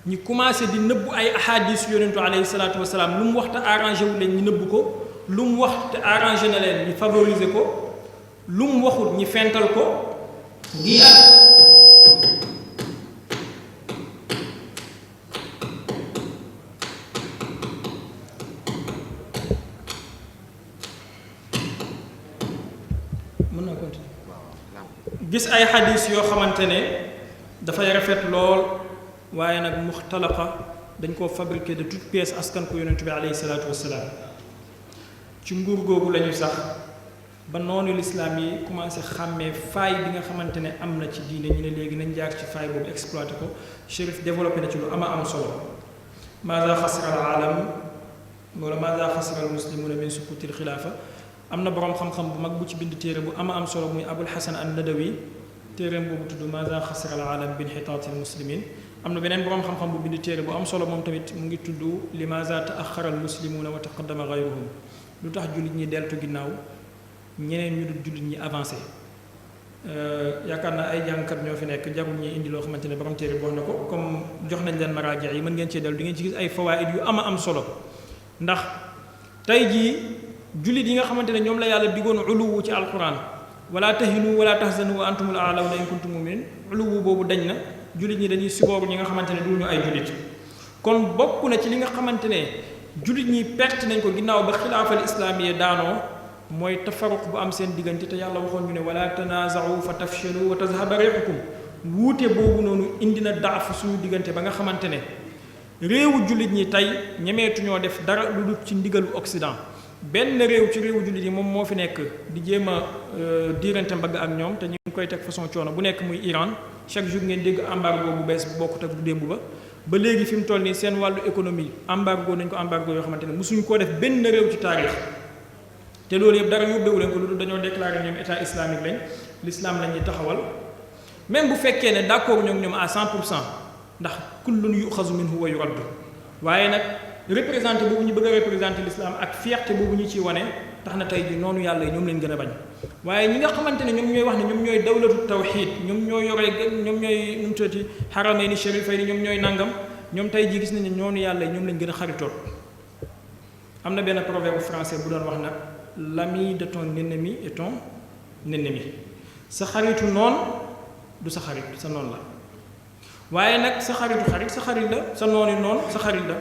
ñi commencé di nëbbu ay ahadis yonentu alayhi salaatu wasalaam lu mu wax te arrangé wu leen ñi nëbbu ko lu mu wax te arrangé na leen ñi favoriser ko lu mu waxut ñi fental ko ngi mën naa continuer gis ay xadis yoo xamante ne dafay rafet lool waaye nag muxtalaqa dañ koo fabriqué de toutes pièces askan ko yonentu bi alayhi salaatu wassalaam ci nguur googu lañu sax ba noonu lislaam yi commencé xàmmee faay bi nga xamante ne am na ci diine ñu ne léegi nañ jaar ci faay boobu exploité ko Chérif développé na ci lu am solo maza xasra al alam wala maza xasra al muslimuna min sukutil xilaafa am na boroom xam-xam bu mag bu ci bind téere bu am solo muy Abul Hasan an Nadawi téereem boobu tudd maza xasra al alam bi inxitaatil muslimin am na beneen boroom xam-xam bu bind téere bu am solo moom tamit mu ngi tudd li maza taaxara al muslimuna wa taqaddama gayruhum lu tax jullit ñi deltu ginnaaw ñeneen ñu dul jullit ñi avancé yaakaar naa ay jàngkat ñoo fi nekk jarul ñi indi loo xamante ne borom téere bi wax na ko comme jox nañ leen maraaji yi mën ngeen cee dellu di ngeen ci gis ay fawaid yu am solo ndax tey jii jullit yi nga xamante ne ñoom la yàlla diggoon uluwu ci alquran wala tahinu wala tahzanu wa antumul a'lawna in kuntum mu'minin uluwu boobu dañ na jullit ñi dañuy sibooru ñi nga xamante ne duñu ay jullit kon bokk na ci li nga xamante ne jullit ñi perte nañ ko ginnaaw ba xilaafal islaamiya daanoo mooy tafaruq bu am seen diggante te yàlla waxoon ñu ne wala tanaza'u fa tafshalu wa tazhaba rihukum wuute boobu noonu indi na daaf suñu diggante ba nga xamante ne réewu jullit ñi tey ñemeetuñoo def dara lu dul ci ndigalu Occident benn réew ci réewu jullit yi moom moo fi nekk di jéem a diirante mbagg ak ñoom te ñu ngi koy teg façon coono bu nekk muy Iran chaque jour ngeen dégg embargo bu bees bu bokkut ak bu démb ba léegi fi mu toll nii seen wàllu économie embargo nañ ko embargo yoo xamante ne mosuñu koo def benn réew ci taarix te loolu yëpp dara yóbbewu leen ko lu dul dañoo déclaré ñoom état islamique lañ l'islam lañ ñuy taxawal même bu fekkee ne d'accord ñoom à 100% ndax kullun yuxazu minhu wa yuraddu waaye nag représenté boobu ñu bëgg a représenté l'islam ak fierté boobu ñu ciy wane tax na tey ji noonu yàlla yi ñoom leen gën a bañ waaye ñi nga xamante ne ñoom ñooy wax ne ñoom ñooy dawlatu tawxid ñoom ñooy yore ñoom ñooy nu mu tuddati xaramayni sharifayni ñoom ñooy nangam ñoom tey ji gis nañ ne noonu yàlla yi ñoom leen gën a xaritoon am na benn proverbe français bu doon wax nag l'ami de ton ennemi est ton ennemi sa xaritu noon du sa xarit sa noon la waaye nag sa xaritu xarit sa xarit la sa nooni noonu sa xarit la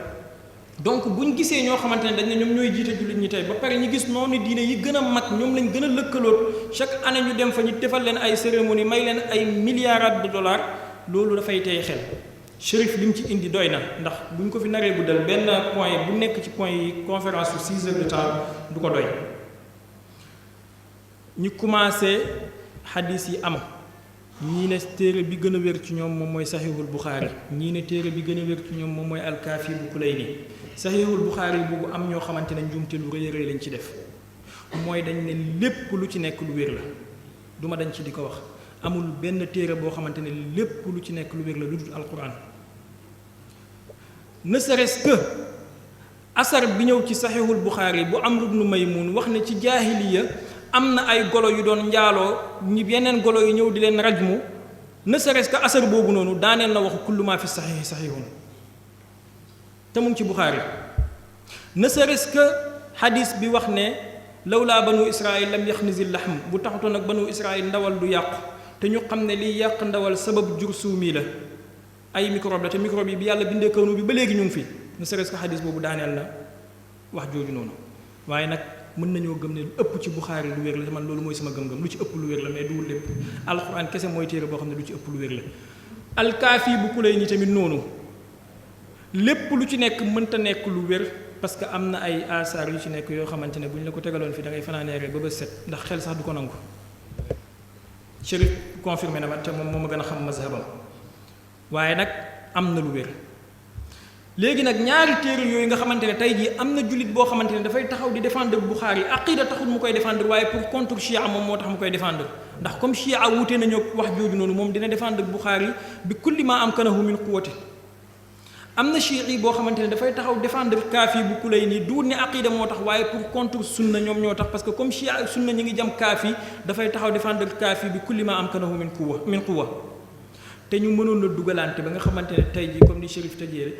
donc buñ gisee ñoo xamante ne dañ ne ñoom ñooy jiite jullit ñi tey ba pare ñu gis noonu diine yi gën a mag ñoom lañ gën a lëkkaloot chaque année ñu dem fa ñu defal leen ay cérémonie may leen ay milliards de dollars loolu dafay tey xel Chérif li mu ci indi doy na ndax buñ ko fi naree guddal benn point bu nekk ci point yi conférence su 6 heures de temps du ko doy ñu commencé xadis yi am ñii ne téere bi gën a wér ci ñoom moom mooy saxiixul buxaari ñii ne téere bi gën a wér ci ñoom moom mooy alkaafi bu kulayni saxiixul buxaari boobu am ñoo xamante ne njuumte lu rëy a rëy lañ ci def mooy dañ ne lépp lu ci nekk lu wér la duma dañ ci di ko wax amul benn téere boo xamante ne lépp lu ci nekk lu wér la lu dul alquran ne serait-ce que asar bi ñëw ci saxiixul buxaari bu Amr ibn Maymun wax ne ci jaahiliya am na ay golo yu doon njaaloo ñi yeneen golo yu ñëw di leen rajmu ne serait-ce que asar boobu noonu daaneel na waxu kullu maa fi saxiix saxiixun te mu ngi ci Buxaari ne serait-ce que xadis bi wax ne lawlaa banu Israël lam yaxnisil lahm bu taxutoon ak banu Israël ndawal du yàqu te ñu xam ne liy yàq ndawal sabab jur suumi la ay microbe la te microbe yi bi yàlla bindee kawnu bi ba léegi ñu ngi fi ne serait-ce que xadis boobu daaneel na wax jooju noonu waaye nag mën nañoo gëm ne lu ëpp ci Buxaari lu wér la te man loolu mooy sama gëm-gëm lu ci ëpp lu wér la mais duwul lépp alxuraan kese mooy téere boo xam ne lu ci ëpp lu wér la alkaafi bu Kulayni tamit noonu lépp lu ci nekk mënta nekk lu wér parce que am na ay asaar yu ci nekk yoo xamante ne bu ñu la ko tegaloon fi da ngay fanaaneere ba ba set ndax xel sax du ko nangu Chérif confirmé na ma te moom moo ma gën a xam mazhabam waaye nag am na lu wér léegi nag ñaari téere yooyu nga xamante ne tey jii am na jullit boo xamante ne dafay taxaw di défendre Buxaari aqida taxul mu koy défendre waaye pour contre chia moom moo tax mu koy défendre ndax comme chia wuute nañoo wax jooju noonu moom dina défendre Buxaari bi kulli ma am kanahu min quwwati am na chiites yi boo xamante ne dafay taxaw défendre kaafi bu Kulayni du ne aqida moo tax waaye pour contre sunna ñoom ñoo tax parce que comme chia ak sunna ñi ngi jam kaafi dafay taxaw défendre kaafi bi kulli ma am kanahu min quwwa te ñu mënoon a dugalante ba nga xamante ne tey jii comme ni Chérif tëjee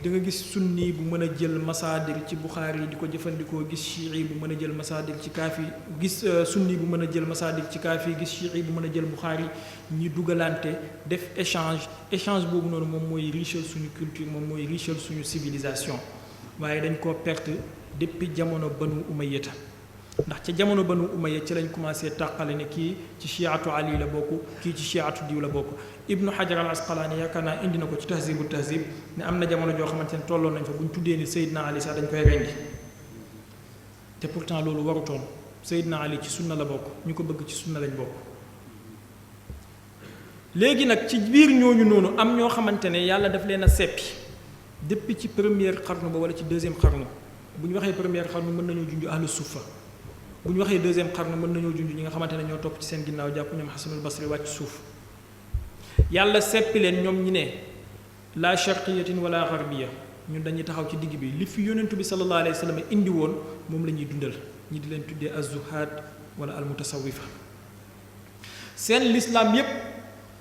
da nga gis sunni bu mën a jël masaadir ci Buxaari yi di ko jëfandikoo gis chiites bu mën a jël masaadir ci kaafi gis sunni bu mën a jël masaadir ci kaafi gis chiites bu mën a jël Buxaari ñi dugalante def échange boobu noonu moom mooy richel suñu culture moom mooy richel suñu civilisation waaye dañ koo perte depuis jamono Banu Umayyata ndax ca jamono Banu Umayya ci lañ commencé tàqale ne kii ci chiatu Ali la bokk kii ci chiatu diw la bokk Ibnu Hajar al Asqalaani yaakaar naa indi na ko ci tahzibu tahzib ne am na jamono joo xamante ne tolloon nañ fa bu ñu tuddee ni Seydina Ali sax dañ koy rendi te pourtant loolu warutoon Seydina Ali ci sunna la bokk ñu ko bëgg ci sunna lañ bokk léegi nag ci biir ñooñu noonu am ñoo xamante ne yàlla daf leen a seppi depuis ci première xarnu ba wala ci deuxième xarnu bu ñu waxee première xarnu mën nañoo junj ahlu suffa bu ñu waxee deuxième xarnu mën nañoo junj ñi nga xamante ne ñoo topp ci seen ginnaaw jàpp ñoom Xasanul Basri wàcc suuf yàlla seppi leen ñoom ñi ne la sharqiyatin wala garbiya ñun dañuy taxaw ci digg bi li fi yonentu bi sallallahu alayhi wa sallam indi woon moom la ñuy dundal ñi di leen tuddee az-zuhaad wala al-mutasawifa seen lislaam yépp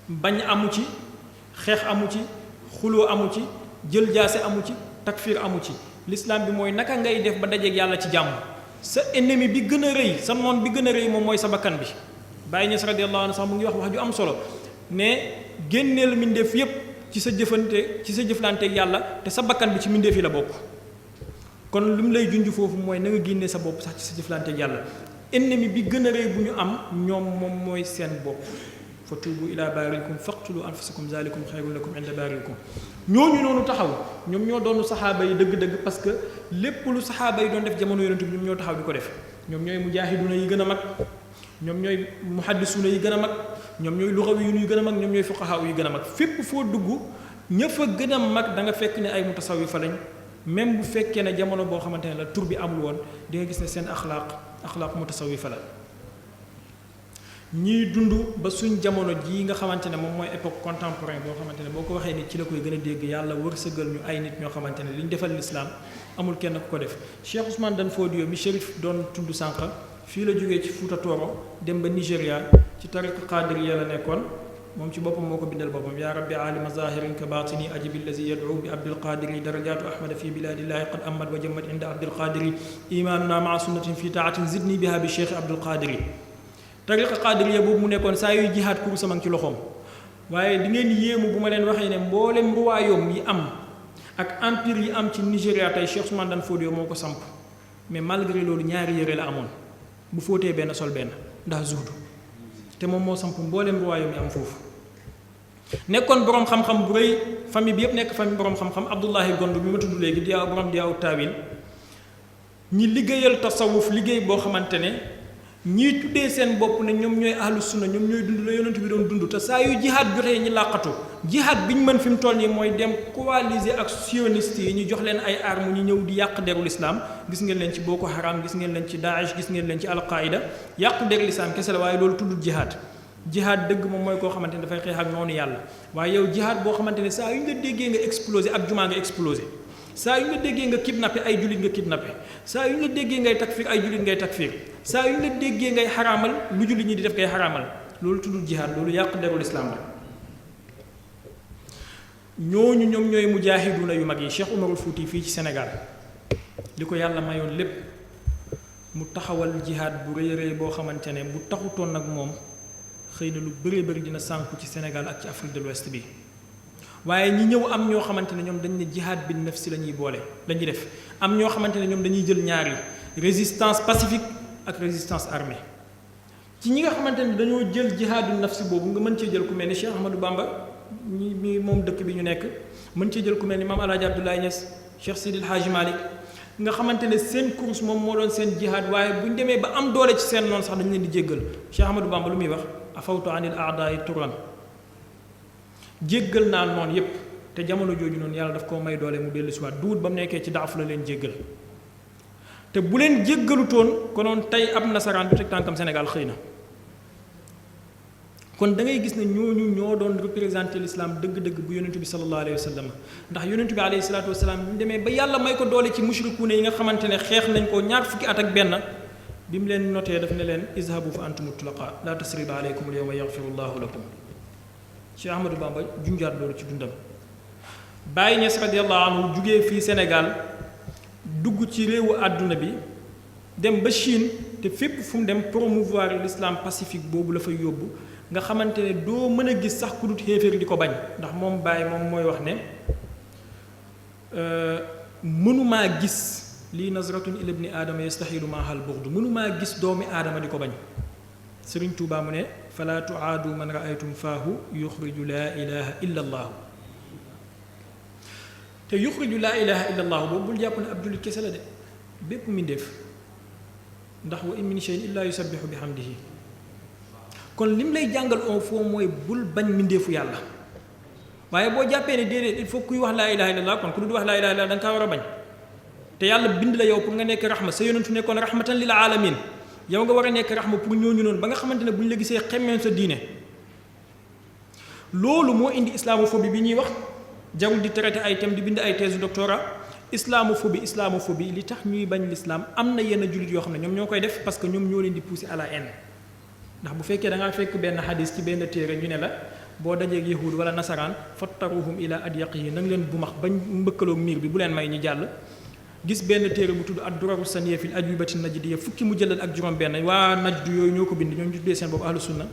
bañ amu ci xeex amu ci xuloo amu ci jël jaase amu ci takfir amu ci lislaam bi mooy naka ngay def ba dajeeg yàlla ci jàmm sa ennemi bi gën a rëy sa noon bi gën a rëy moom mooy sa bakkan bi Baye Niass radiyallahu anhu sax mu ngi wax ju am solo ne génneel mbindeef yépp ci sa jëflanteeg yàlla te sa bakkan bi ci mbindeef yi la bokk. kon lu mu lay junj foofu mooy na nga génnee sa bopp sax ci sa jëflanteeg yàlla. ennemi bi gën a rëy bu ñu am ñoom moom mooy seen bopp. fa tuubu ila baarikum faqtulu anfusakum zalikum xayrun lakum inda baarikum. ñooñu noonu taxaw ñoom ñoo doon saxaaba yi dëgg-dëgg parce que lépp lu saxaaba yi doon def jamono yonent bi ñoom ñoo taxaw di ko def. ñoom ñooy mujaahiduna yi gën a mag ñoom ñooy muhaddisuna yi gën a mag ñoom ñooy luxawiyun yu gën a mag ñoom ñooy fuqahaa yi gën a mag fépp foo dugg ña fa gën a mag da nga fekk ne ay mutasawifa lañ même bu fekkee ne jamono boo xamante ne la tur bi amul woon di nga gis ne seen axlaaq mutasawifa la. ñiy dund ba suñ jamono jii nga xamante ne moom mooy époque contemporaine boo xamante ne boo ko waxee nit ci la koy gën a dégg yàlla wërsëgal ñu ay nit ñoo xamante ne li ñu defal lislaam amul kenn ku ko def. Cheikh Ousmane Dan Fodio mi Chérif doon tudd sànq fii la jógee ci Fuuta Tooro dem ba Nigéria ci tariqa qaadiriya la nekkoon moom ci boppam moo ko bindal boppam yaa rabbi alima zahirin ka batini ajibi allazi yad'u bi abdil qadiri darajatu ahmada fi biladillahi qad amad wa jammat inda abdil qadiri imanuna maa sunnatin fi taatin zidni biha bi cheikh abdul qadiri. tariqa qaadiriya boobu mu nekkoon saa yuy jihaad kuru sama ci loxoom waaye di ngeen yéemu bu ma leen waxee ne mboolem royaume yi am ak empire yi am ci Nigéria tey Cheikh Ousmane Dan Fodio moo ko samp mais malgré loolu ñaari yére la amoon bu fóotee benn sol benn ndax zuhdu te moom moo samp mboolem royaume yi am foofu. nekkoon borom xam-xam bu rëy famille bi yëpp nekk famille borom xam-xam Abdullahi Gondo bi ma tudd léegi diyaa borom diyaa taawil ñi liggéeyal tasawuf liggéey boo xamante ne. ñii tuddee seen bopp ne ñoom ñooy ahlu sunna ñoom ñooy dund la yonent bi doon dund te saa yu jihaad jotee ñi làqatu jihaad bi ñu mën fi mu toll nii mooy dem coaliser ak sioniste yi ñu jox leen ay armes ñu ñëw di yàq deru lislaam gis ngeen leen ci Boko Haram gis ngeen leen ci Daesh gis ngeen leen ci Al-Qaïda yàq deru lislaam kese la waaye loolu tuddul jihaad jihaad dëgg moom mooy koo xamante ne dafay xeex ak noonu yàlla waaye yow jihaad boo xamante ne saa yu nga déggee nga explosé ak jumaa nga explosé saa yu nga déggee nga kidnappé ay jullit nga kidnappé saa yu nga déggee ngay takfir ay jullit ngay takfir saa yu nga déggee ngay xaraamal lu jullit ñi di def ngay xaraamal loolu tuddul jihaad loolu yàq derul islaam la. ñooñu ñoom ñooy mujaahiduna yu mag yi Cheikh Umarul Fouti fii ci Sénégal li ko yàlla mayoon lépp mu taxawal jihaad bu rëy rëy boo xamante ne bu taxutoon nag moom xëy na lu bëree bëri dina sànku ci Sénégal ak ci Afrique de l'Ouest bi. waaye ñi ñëw am ñoo xamante ne ñoom dañ ne jihaad bi nafsi la ñuy boole la ñuy def am ñoo xamante ne ñoom dañuy jël ñaari résistance pacifique ak résistance armée ci ñi nga xamante ne dañoo jël jihaadu nafsi boobu nga mën cee jël ku mel ni Cheikh Ahmadou Bamba mi moom dëkk bi ñu nekk mën cee jël ku mel ni Maam Alaaji Abdoulaye Niass Cheikh Sidil Hadji Malick nga xamante ne seen course moom moo doon seen jihaad waaye bu ñu demee ba am doole ci seen noonu sax dañu leen di jéggal Cheikh Ahmadou Bamba lu muy wax afawtu anil aadaa'i turan jéggal naa noonu yépp te jamono jooju noonu yàlla daf koo may doole mu dellu si waat duut ba mu nekkee ci daaf la leen jéggal te bu leen jéggalutoon konoon tey ab nasaraan du teg tànkam Sénégal xëy na kon da ngay gis ne ñooñu ñoo doon représenté l'islam dëgg-dëgg bu yonentu bi sallallahu alayhi wa sallam ndax yonentu bi alayhi salaatu wasalaam bi mu demee ba yàlla may ko doole ci mushrikuune yi nga xamante ne xeex nañ ko ñaar fukki at ak benn bi mu leen notee daf ne leen izhabu fa antum tulaqa la tasriba aleykum al yawma yaghfiru llahu lakum Cheikh Ahmadou Bamba junjaat loolu ci dundam Baye Niass radiyallahu anhu jugee fii Sénégal dugg ci réewu àdduna bi dem ba Chine te fépp fu mu dem promouvoir l'islam pacifique boobu la fay yóbbu nga xamante ne doo mën a gis sax ku dut xéeféer di ko bañ ndax moom Baye moom mooy wax ne mënumaa gis lii nazratun ila ibni aadama yastaxilu maahal buxdu mënumaa gis doomi aadama di ko bañ Sëriñ Tuubaa mu ne fala tuaadu man raaytum faahu yuxriju laa ilaha illa allaahu te yuxriju laa ilaha illa allaahu boobu bul jàpp ne ab jullit kese la de bépp mbindéef ndax wa in min shay'in illaa yusabbihu bi hamdihi kon lim lay jàngal au fond mooy bul bañ mbindéefu yàlla waaye boo jàppee ne déedéet il faut kuy wax laa ilaha illa allah kon ku du wax laa ilaha illa allah da nga kaa war a bañ te yàlla bind la yow pour nga nekk raxma sa yonentu nekkoon raxmatan lil alamin yow nga war a nekk raxma pour ñooñu noonu ba nga xamante ne bu ñu la gisee xemmeen sa diine loolu moo indi islamophobie bi ñuy wax jarul di traité ay thème di bind ay thèse doctorat islamophobie li tax ñuy bañ l'islam am na yenn jullit yoo xam ne ñoom ñoo koy def parce que ñoom ñoo leen di pousser à la haine ndax bu fekkee da ngaa fekk benn xadis ci benn téere ñu ne la boo dajeeg yahud wala nasaraan fattaruhum ila adyaqihi na nga leen bu max bañ mbëkkaloog miir bi bu leen may ñu jàll gis benn téere bu tudd ad-duraru saniya fil ajwibati najdiyya fukki mu jëlal ak juróom benn waa najdu yooyu ñoo ko bind ñoom ñu tuddee seen bopp ahlu sunna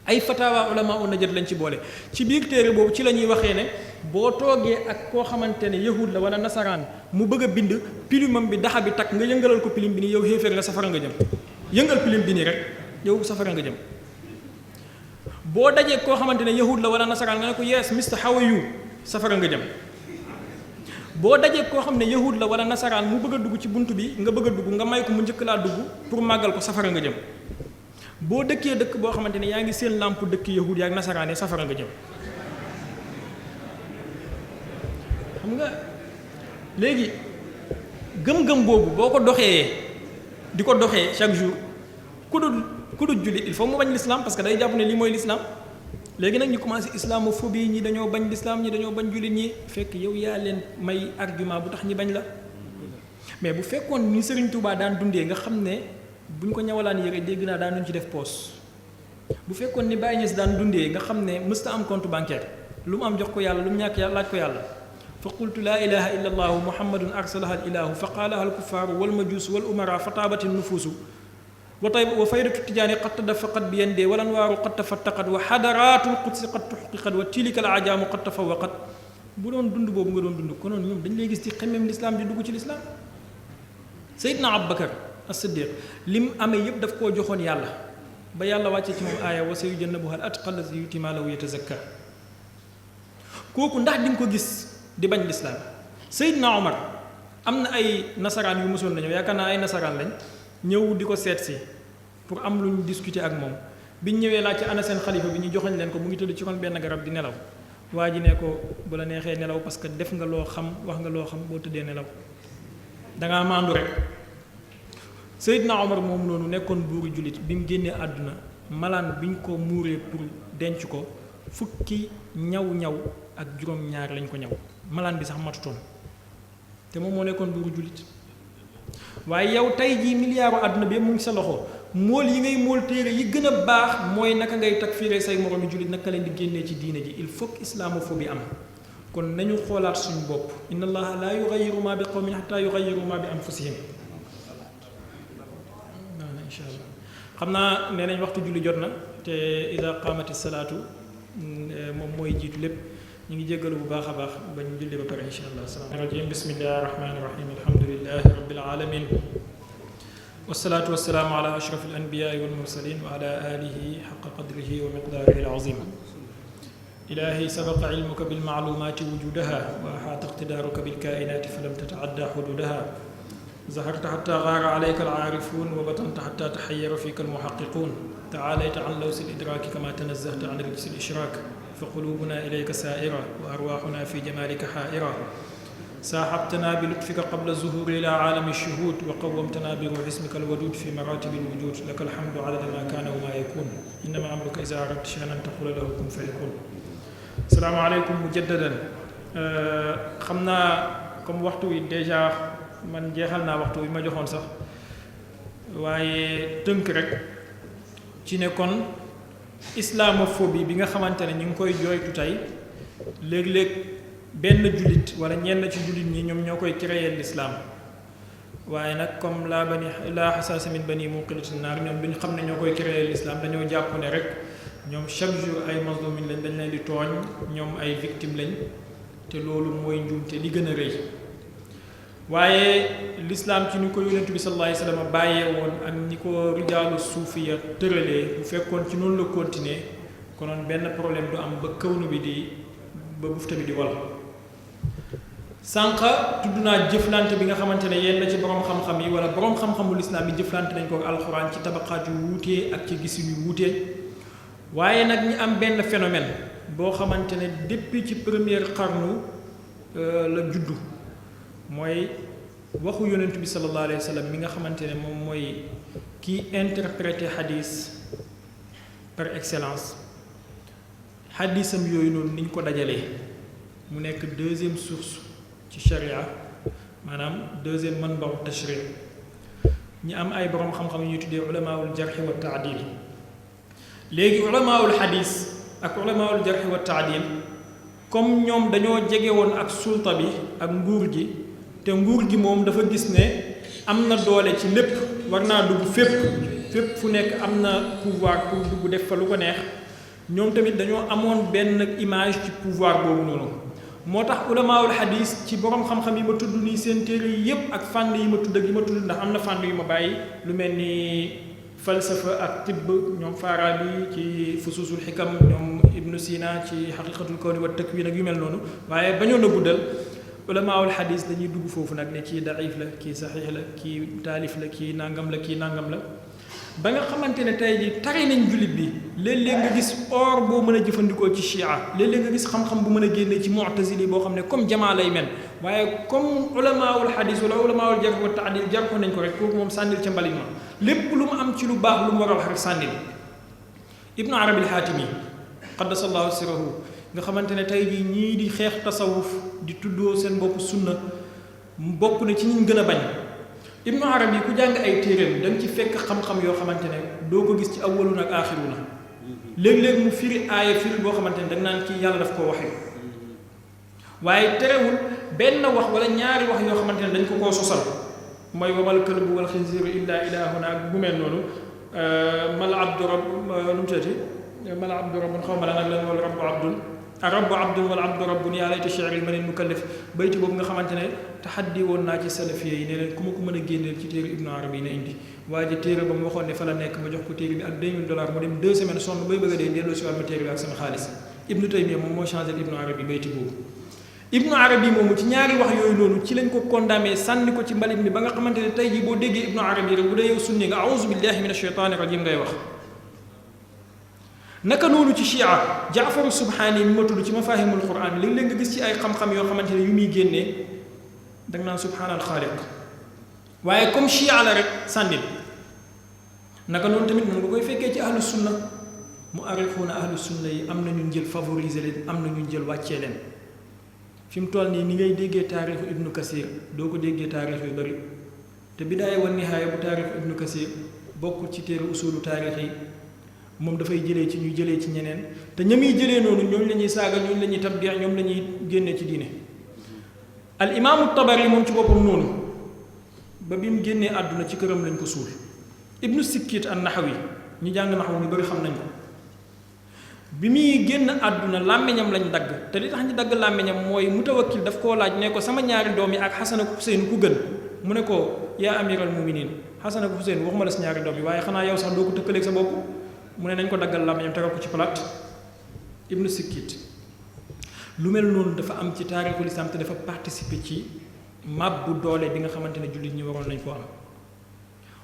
ay fatawa ulama u Najd lañ ci boole. ci biir téere boobu ci la ñuy waxee ne boo toogee ak koo xamante ne yahud la wala nasaraan mu bëgg a bind pilimam bi daxa bi takk nga yëngalal ko pilim bi nii yow xéeféer nga safara nga jëm yëngal pilim bi nii rek yow safara nga jëm. boo dajee koo xamante ne yahud la wala nasaraan nga ne ko yes Mr. how are you safara nga jëm. boo dajee koo xam ne yahud la wala nasaraan mu bëgg a dugg ci bunt bi nga bëgg a dugg nga may ko mu njëkk laa dugg pour màggal ko safara nga jëm. boo dëkkee dëkk boo xamante ne yaa ngi seen làmp dëkk yahud yaa ak nasaraane safara nga jëm. xam nga léegi gëm-gëm boobu boo ko doxee di ko doxee chaque jour ku dul jullit il faut mu bañ l'islam parce que day jàpp ne lii mooy l'islam. léegi nag ñu commencé islamophobie ñi dañoo bañ l'islam ñi dañoo bañ jullit ñi fekk yow yaa leen may argument bu tax ñi bañ la. mais bu fekkoon ni Serigne Touba daan dundee nga xam ne buñ ko ñawalaan yére dégg naa daan duñ ci def poos bu fekkoon ni Baye Niass daan dundee nga xam ne mësta am compte bancaire lu mu am jox ko yàlla lu mu ñàkk yàlla laaj ko yàlla. fa qultu laa ilaha illa allahu muhammadun arsalaha al ilahu fa qaalaha al kuffaaru wal majuus wal umara fa taabati nufuusu wa faydatu tijaani qad tadafaqat bi yandee wal anwaaru qad tafattaqat wa xadaraatul qudsi qad tuxqiqat wa tilika al ajaamu qad tafawaqat. bu doon dund boobu nga doon dund konoon ñoom dañ lay gis ci xemmeem lislaam di dugg ci lislaam. Seydina Abubakar as-Siddiq lim amee yëpp daf koo joxoon yàlla ba yàlla wàcce ci moom aaya wa sayujannabuha al-atqa allazi yu'ti maalahu yatazakka. kooku ndax di nga ko gis di bañ lislaam. Seydina Omar am na ay nasaraan yu mosoon nañu yaakaar naa ay nasaraan lañ ñëw di ko seet si pour am lu ñu discuter ak moom biñ ñëwee laaj ci ana seen xalifa bi ñu joxoñ leen ko mu ngi tëdd ci kon benn garab di nelaw waa ji ne ko bu la neexee nelaw parce que def nga loo xam wax nga loo xam boo tëddee nelaw dangaa maandu rek. Seydina Omar moom noonu nekkoon buuru jullit bi mu génnee àdduna malaan biñ ko muuree pour denc ko fukki ñaw ak juróom-ñaar lañ ko ñaw malaan bi sax matutoon te moom moo nekkoon buuru jullit. waaye yow tey jii milliardu àdduna bi mu ngi sa loxo mool yi ngay mool téere yi gën a baax mooy naka ngay takfiiree say moroomi jullit naka leen di génnee ci diine ji il faut que islamophobie am. kon nañu xoolaat suñu bopp inna allaha la yughayyiru ma bi qawmin hatta yughayyiru ma bi anfusihim. incha allah xam naa nee nañ waxtu julli jot na te ida qaamati salaatu moom mooy jiitu lépp ñu ngi jéggalu bu baax a baax ba ñu julli ba pare incha allah salaam rajim bismillahi rahmani rahim alhamdulilahi rabbil alamin wasalaatu wasalaamu ala ashraf al anbiyai wal mursalin wa ala alihi xaqa qadrihi wa miqdaarihi al azim ilahi sabaqa ilmuka bil maalumaati wujudaha wa axaata iqtidaaruka bil kainaati fa lam tata'adda xududaha ظهرت حتى غار عليك العارفون وبطنت حتى تحير فيك المحققون تعاليت عن لوث الإدراك كما تنزهت عن رجس الإشراك فقلوبنا إليك سائرة وأرواحنا في جمالك حائرة ساحبتنا بلطفك قبل الظهور إلى عالم الشهود وقومتنا بروح اسمك الودود في مراتب الوجود لك الحمد عدد ما كان وما يكون إنما أمرك إذا أردت شأنا تقول له كن فيكون. السلام عليكم مجددا. خمنا كم وقت déjà man jeexal naa waxtu bi ma joxoon sax waaye tënk rek ci ne kon islamophobie bi nga xamante ne ñu ngi koy jooytu tey léeg-léeg benn jullit wala ñenn ci jullit ñi ñoom ñoo koy créer l'islam waaye nag comme laa xasaasa min bani muqilatin naar ñoom duñ xam ne ñoo koy créer l'islam dañoo jàpp ne rek ñoom chaque jour ay mazlumin lañ dañ leen di tooñ ñoom ay victime lañ te loolu mooy njuumte li gën a rëy. waaye l'islam ci ni ko yonent bi sallallahu alayhi wa sallam bàyyee woon ak ni ko rijaalu suufiya tëralee bu fekkoon ci noonu la continuer konoon benn problème du am ba kawnu bi di ba bufta bi di wal. sànq tudd naa jëflante bi nga xamante ne yenn ci borom xam-xam yi wala borom xam-xamu l'islam yi jëflante nañ ko alxuraan ci tabaqaat yu wuutee ak ci gisin yu wuutee waaye nag ñi am benn phénomène boo xamante ne depuis ci première xarnu la juddu. mooy waxu yonent bi sallallahu alayhi wa sallam mi nga xamante ne moom mooy kii interpréter xadis par excellence xadisam yooyu noonu ni ñu ko dajalee mu nekk deuxième source ci sharia maanaam deuxième manbaru tashri ñi am ay borom xam-xam yu ñuy tuddee ulamaul jarxi wa taadil léegi ulamaul xadis ak ulamaul jarxi wa taadil comme ñoom dañoo jege woon ak sulta bi ak nguur gi te nguur gi moom dafa gis ne am na doole ci lépp war naa dugg fépp fu nekk am na pouvoir pour dugg def fa lu ko neex ñoom tamit dañoo amoon benn image ci pouvoir boobu noonu moo tax ulamaawul xadis ci borom xam-xam yi ma tudd nii seen téere yi yépp ak fànn yi ma tudd ak yi ma tudd ndax am na fànn yu ma bàyyi lu mel ni falsafa ak tibb ñoom Farabi ci fusuusul xikam ñoom Ibnu Sina ci xaqiqatul kawni wa takwin ak yu mel noonu waaye bañoon a guddal ulamaawul xadis dañuy dugg foofu nag ne kii daif la kii saxiix la kii taalif la kii nangam la kii nangam la ba nga xamante ne tey ji tari nañ jullit bi léeg-léeg nga gis or boo mën a jëfandikoo ci chia léeg-léeg nga gis xam-xam bu mën a génne ci mu'tazili boo xam ne comme jamaa lay mel waaye comme ulamaawul xadis wala ulamaawul jarh wa taadil jar ko nañ ko rek kooku moom sànnil ca mbalit ma lépp lu mu am ci lu baax lu mu war a wax rek sànnil ibnu arabi al-xaatimi qaddasallahu sirrahu nga xamante ne tey jii ñii di xeex tasawuf di tuddoo seen bopp sunna bokk na ci ñi gën a bañ ibnu arabi ku jàng ay téeréem da nga ci fekk xam-xam yoo xamante ne doo ko gis ci awwaluna ak aaxiruna léeg-léeg mu firi aaya firi boo xamante ne da nga naan kii yàlla daf koo waxee waaye terewul benn wax wala ñaari wax yoo xamante ne dañ ko koo sosal mooy wamal kalbu wal xinziiru illaa ilaahuna ak bu mel noonu mal abdu rab nu mu tëddee mal abdu rabbun xaw ma la nag lan wala rabbu abdun rabbu abdun wala abdu rabbun yaa layta shi'ri man mukallaf bayti boobu nga xamante ne taxaddi woon naa ci salafiya yi ne leen ku ma ko mën a génneel ci téere ibnu arabi na indi waa ji téere ba mu waxoon ne fa la nekk ma jox ko téere bi ak $2000 mu dem 2 semaines sonn bay bëgg a dee delloo si waat ma téere bi ak sama xaalis ibnu taymiya moom moo changé ibnu arabi bayti boobu ibnu arabi moomu ci ñaari wax yooyu noonu ci lañ ko condamné sànni ko ci mbalit mi ba nga xamante ne tey jii boo déggee ibnu arabi rek bu dee yow sunni nga a'uuzu billahi min ashaytaani rajim ngay wax naka noonu ci chia jaafaru subhaani mi ma tudd ci mafaahimul quran léeg-léeg nga gis ci ay xam-xam yoo xamante ne yu muy génnee da nga naan subhaanal xaaliq waaye comme chia la rek sànnil naka noonu tamit mën nga koy fekkee ci ahlu sunna mu arixuuna ahlu sunna yi am na ñu jël favoriser leen am na ñu jël wàccee leen fi mu toll nii ni ngay déggee taarixu ibnu kasir doo ko déggee taarix yu bëri te bidaaya wa nihaaya bu taarixu ibnu kasir bokkul ci téere usulu taarix yi moom dafay jëlee ci ñu jëlee ci ñeneen te ña muy jëlee noonu ñooñu la ñuy saaga ñooñu la ñuy tabdiya ñoom la ñuy génnee ci diine al imaamu tabari moom ci boppam noonu ba bi mu génnee àdduna ci këram lañ ko suul ibnu sikkit an naxawi ñi jàng naxaw ñu bëri xam nañ ko bi muy génn àdduna làmmiñam lañ dagg te li tax ñu dagg làmmiñam mooy mutawakkil daf koo laaj ne ko sama ñaari doom yi ak xasan ak xuseyn ku gën mu ne ko yaa amiral muminin xasan ak xuseyn waxuma la si ñaari doom yi waaye xanaa yow sax doo ko tëkkaleeg sa bopp mu ne nañ ko daggal làmmiñam tegal ko ci palaat ibnu sikkit lu mel noonu dafa am ci taarixul islam te dafa participer ci màbbu doole bi nga xamante ne jullit ñi waroon nañ koo am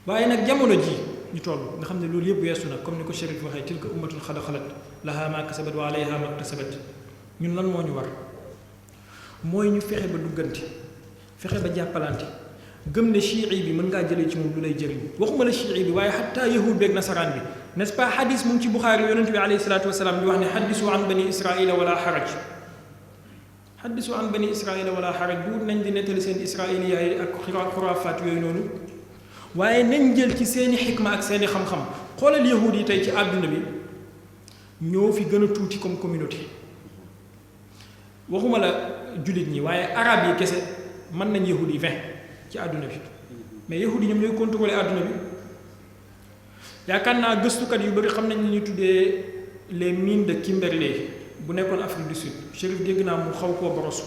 waaye nag jamono ji ñu toll nga xam ne loolu yëpp weesu na comme ni ko Chérif waxee tilka ummatun xad xalat lahaa maa kasabat wa alayhaa maa iktasabat ñun lan moo ñu war mooy ñu fexe ba duggante fexe ba jàppalante gëm ne chiites bi mën ngaa jëlee ci moom lu lay jëriñ waxuma la chiites bi waaye xataa yahud beeg nasaraan bi n'est-ce pas xadis mu ngi ci Buxaari yonent bi alayhi salaatu wasalaam di wax ne xaddisu an bani israila wala xaraj xaddisu an bani israila wala xaraj bu nañ di nettali seen israiliya yi ak xuraafaat yooyu noonu waaye nañ jël ci seeni xikma ak seeni xam-xam xoolal yahud yi tey ci àdduna bi ñoo fi gën a tuuti comme communauté waxuma la jullit ñi waaye arab yi kese mën nañ yahud yi 20 ci àdduna bi mais yahud yi ñoom ñooy contrôler àdduna bi yaakaar naa gëstukat yu bëri xam nañ ni ñuy tuddee les mines de Kimberley bu nekkoon Afrique du Sud Chérif dégg naa mu xaw koo borosu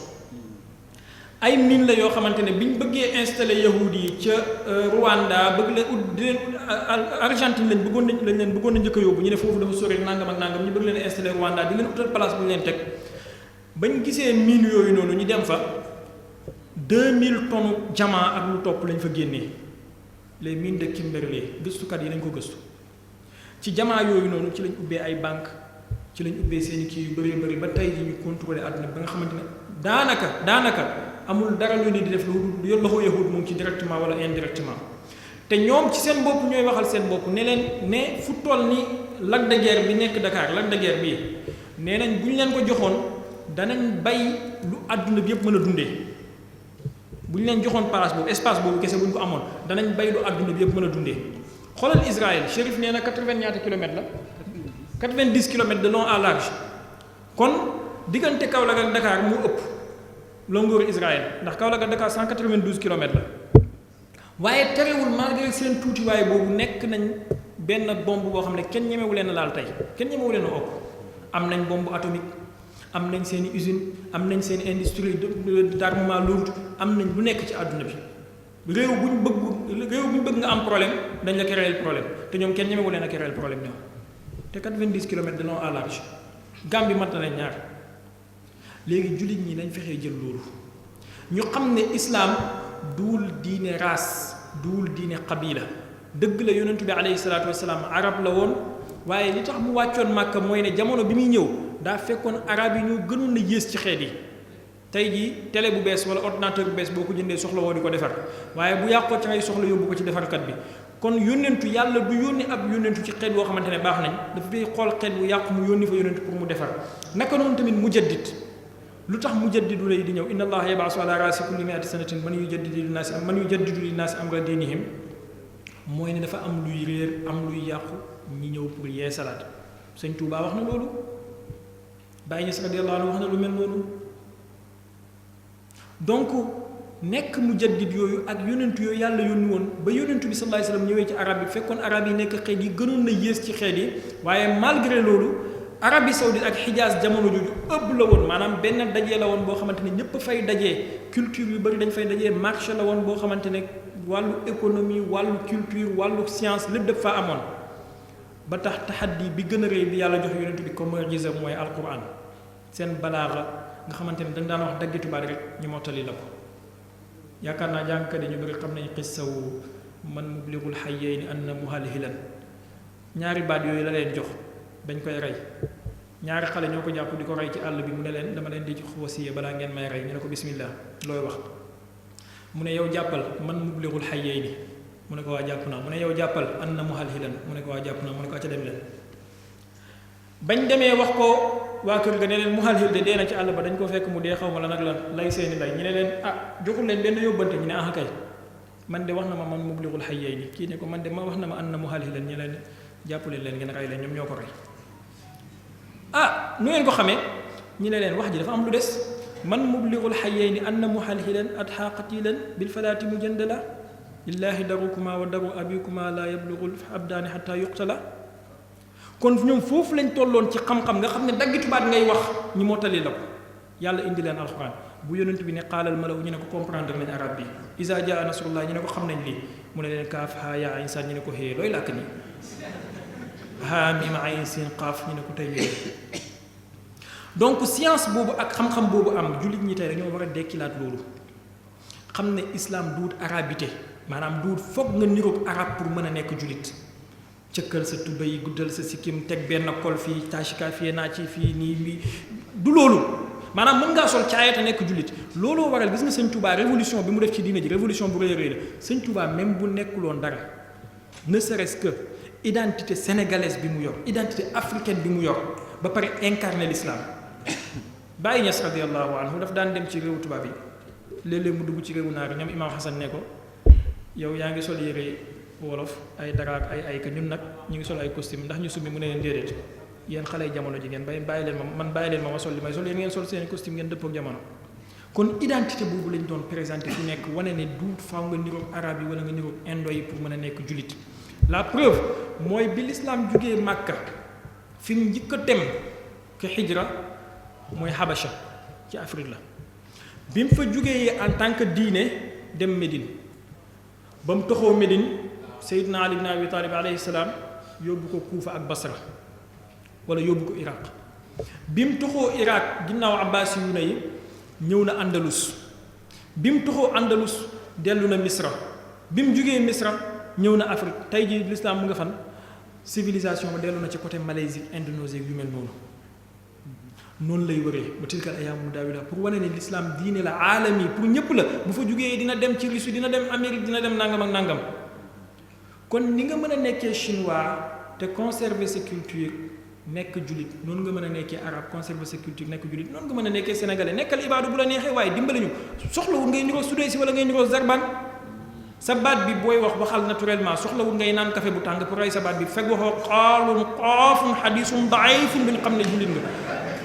ay mine la yoo xamante ne bi ñu bëggee installé yahudi yi ca Rwanda bëgg leen ut di leen Argentine lañ bëggoon na njëkk a yóbbu ñu ne foofu dafa sori nangam ak nangam ñu bëgg leen installé Rwanda di leen utal place bu ñu leen teg bañ gisee mine yooyu noonu ñu dem fa 2000 tonnes diamant ak lu topp lañ fa génnee les mines de Kimberley gëstukat yi nañ ko gëstu ci diamant yooyu noonu ci lañ ubbee ay banque ci lañ ubbee seeni kii yu bëree bëri ba tey ji ñu contrôlé àdduna ba nga xamante ne daanaka amul dara lu ni di def lu loxo yahud mu ngi ci directement wala indirectement te ñoom ci seen bopp ñooy waxal seen bopp ne leen ne fu toll ni Lac de Guiers bi nekk Dakar Lac de Guiers bii nee nañ bu ñu leen ko joxoon danañ bay lu àdduna bi yëpp mën a dundee bu ñu leen joxoon place boobu espace boobu kese bu ñu ko amoon danañ bay lu àdduna bi yëpp mën a dundee xoolal Israël Chérif nee na 80 ñaata kilomètres la 90 kilomètres de long à large kon diggante Kaolack ak Dakar mu ëpp longueur Israël ndax Kaolack ak Dakar 192 kilomètres la waaye terewul malgré seen tuutiwaay boobu nekk nañ benn bombe boo xam ne kenn ñemewu leen a laal tey kenn ñemewu leen a okk am nañ bombe atomique am nañ seen i usine am nañ seen industrie d'armement lourd am nañ lu nekk ci àdduna bi réew bu ñu bëgg nga am problème dañ la créer problème te ñoom kenn ñemewu leen a créer problème ñoom te 90 kilomètres de long à large Gambie mat na leen ñaar léegi jullit ñi dañ fexee jël loolu ñu xam ne islam duul diine race duul diine qabila dëgg la yonentu bi alayhi salaatu wasalaam arab la woon waaye li tax mu wàccoon Màkka mooy ne jamono bi muy ñëw daa fekkoon arab yi ñoo gënoon na yées ci xeet yi tey jii télé bu bees wala ordinateur bu bees boo ko jëndee soxla woo di ko defar waaye bu yàqoo ci ngay soxla yóbbu ko ci defarkat bi kon yónnentu yàlla du yónni ab yónnentu ci xeet boo xamante ne baax nañ dafa fay xool xeet bu yàqu mu yónni fa yónnentu pour mu defar naka noonu tamit mujaddid lu tax mujaddidu lay di ñëw inna allaha yab'asu ala ra'si kulli mi'ati sanatin man yujaddidu linnaasi amra diinihim mooy ne dafa am luy réer am luy yàqu ñi ñëw pour yee salaat sëñ Tuubaa wax na loolu Baay Ñas radiyallahu anhu wax na lu mel noonu donc nekk mujaddid yooyu ak yonentu yooyu yàlla yónni woon ba yonentu bi sallallahu alayhi wasallam ñëwee ci arab bi fekkoon arab yi nekk xeet yi gënoon na yées ci xeet yi waaye malgré loolu Arabie Saoudite ak Hijaz jamono jooju ëpp la woon maanaam benn dajee la woon boo xamante ne ñëpp fay dajee culture yu bari dañ fay dajee marché la woon boo xamante ne wàllu économie wàllu culture wàllu science lépp daf faa amoon ba tax taxaddi bi gën a rëy bi yàlla jox yonent bi comme mu'jiza mooy alquran seen balaaxa nga xamante ne dañ daan wax daggitu baat rek ñu mottali la ko yaakaar naa jàngkat yi ñu bëri xam nañ xissawu man mublighul hayyayni anna muhalhilan ñaari baat yooyu la leen jox dañ koy rey ñaari xale ñoo ko jàpp di ko rey ci àll bi mu ne leen dama leen di jox wasiya balaa ngeen may rey ñu ne ko bismillah looy wax mu ne yow jàppal man mublighul hayyayni mu ne ko waa jàpp naa mu ne yow jàppal anna muhalhilan mu ne ko waa jàpp naa mu ne ko acca dem leen bañ demee wax ko waa kër ga ne leen muhalhil de dee na ci àll ba dañ ko fekk mu dee xaw ma la nag lan lay seeni lay ñu ne leen ah joxul leen benn yóbbante ñu ne ah kay man de wax na ma man mublighul hayyayni kii ne ko man de ma wax na ma anna muhalhilan ñu leen jàpp leen ngeen rey leen ñoom ñoo ko rey ah nu ngeen ko xamee ñu ne leen wax ji dafa am lu des man mublighul hayyayni anna muhalhilan adha qatilan bil falati mujandala lillahi darukuma wa daru abikuma la yablughul abdaani hatta yuqtala kon ñoom foofu lañ tolloon ci xam-xam nga xam ne daggitu baat ngay wax ñi mottali la ko yàlla indi leen alquran bu yonent bi ne qaalal malaw ñu ne ko comprendre nañ arab bi isa jaa nasrullah ñu ne ko xam nañ lii mu ne leen kaaf haa yaa ayn saad ñu ne ko xëyee looy làkk nii haa miim ayn siin qaaf ñu ne ko tey ñu donc science boobu ak xam-xam boobu am jullit ñi tey dañoo war a dekkilaat loolu xam ne islam duut arabité maanaam duut foog nga niroog arab pour mën a nekk jullit cëkkal sa tuba yi guddal sa sikkim teg benn kol fii tachika fii naa ci fii nii bi du loolu maanaam mën ngaa sol caayata nekk jullit looloo waral gis nga sëñ Touba révolution bi mu def ci diina ji révolution bu rëy rëy la sëñ Touba même bu nekkuloon dara ne serait-ce que identité sénégalaise bi mu yor identité africaine bi mu yor ba pare incarner l'islam Baye Niass radiyallahu anhu daf daan dem ci réewu tubaab yi léeg-léeg mu dugg ci réewu naar yi ñoom Imam Hassan ne ko yow yaa ngi sol yére wolof ay dara ak ay ka ñun nag ñu ngi sol ay costume ndax ñu summi mu ne leen déedéet yéen xale jamono ji ngeen bàyyi leen ma sol li may sol yéen ngeen sol seen costume ngeen dëppoo ak jamono kon identité boobu lañ doon présenté fu nekk wane ne duut faaw nga niroog arabe yi wala nga niroog indo yi pour mën a nekk jullit la preuve mooy bi l'islam jugee Màkka fi mu njëkk a dem ke hijra mooy Habasha ci Afrique la bi mu fa jugee en tant que diine dem Médine ba mu toxoo Médine Seydina Ali ibn Abi Talib alayhi salaam yóbbu ko Kuufa ak Basra wala yóbbu ko Iraq bi mu toxoo Iraq ginnaaw Abbasi yu ne yi ñëw na Andalus bi mu toxoo Andalus dellu na Misra bi mu jugee Misra ñëw na Afrique tey jii l'islam mu nga fan civilisation ba dellu na ci côté Malaisie Indonésie yu mel noonu lay wëree ba tilkal ayyaamu daawila pour wane ne l'islam diine la aalami pour ñëpp la bu fa jugee dina dem ci Russie dina dem Amérique dina dem nangam ak nangam kon ni nga mën a nekkee chinois te conserver sa culture nekk jullit noonu nga mën a nekkee arabe conserver sa culture nekk jullit noonu nga mën a nekkee sénégalais nekkal ibaadu bu la neexee waaye dimbali ñu soxlawul ngay niroo sudee wala ngay niroo zarban sa baat bi booy wax waxal naturellement soxlawul ngay naan café bu tàng pour rey sa baat bi fekk waxoo xaalun qaafun xadiisun daifun bi ñu xam ne jullit nga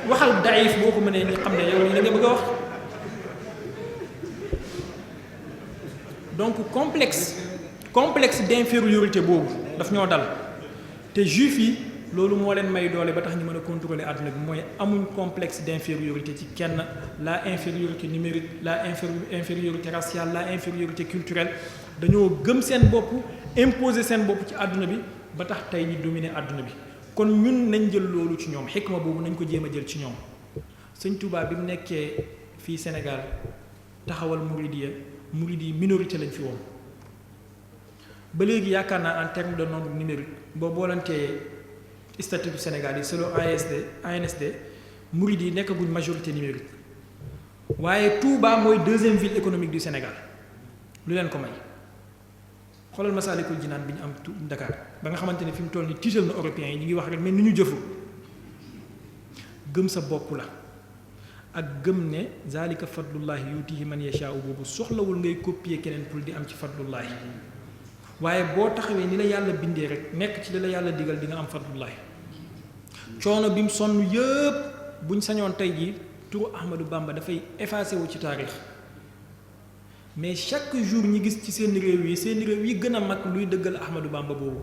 waxal daif boo ko mënee ñu xam ne yow li nga bëgg a wax donc complexe d'infériorité boobu daf ñoo dal te juif yi loolu moo leen may doole ba tax ñu mën a contrôler àdduna bi mooy amuñ complexe d'infériorité ci kenn, la infériorité numérique, la infériorité raciale, la infériorité culturelle. dañoo gëm seen bopp imposer seen bopp ci àdduna bi ba tax tey ñi dominer àdduna bi. kon ñun nañ jël loolu ci ñoom, xikma boobu nañ ko jéem a jël ci ñoom. Sëñ Touba bi mu nekkee fii Sénégal taxawal Mouridiya, Mouride yi minorité lañ fi woon ba léegi yaakaar naa en terme de nombre numérique boo boolantee statut du Sénégal yi selon ANSD Mouride yi nekkaguñ majorité numérique waaye Touba mooy deuxième ville économique du Sénégal. lu leen ko may xoolal Masaalikul Jinaan bi ñu am Dakar ba nga xamante ne fi mu toll ni tiital na européens yi ñu ngi wax rek mais ni ñu jëfu gëm sa bopp la ak gëm ne zalika fadlullahi yutihi man yashaa boobu soxlawul ngay copier keneen pour di am ci fadlullahi waaye boo taxawee ni la yàlla bindee rek nekk ci li la yàlla digal di nga am fadlullahi. coono bi mu sonn yëpp buñ sañoon tey jii turu Ahmadou Bamba dafay effacé wu ci taarix mais chaque jour ñi gis ci seen réew yi gën a mag luy dëggal Ahmadou Bamba boobu.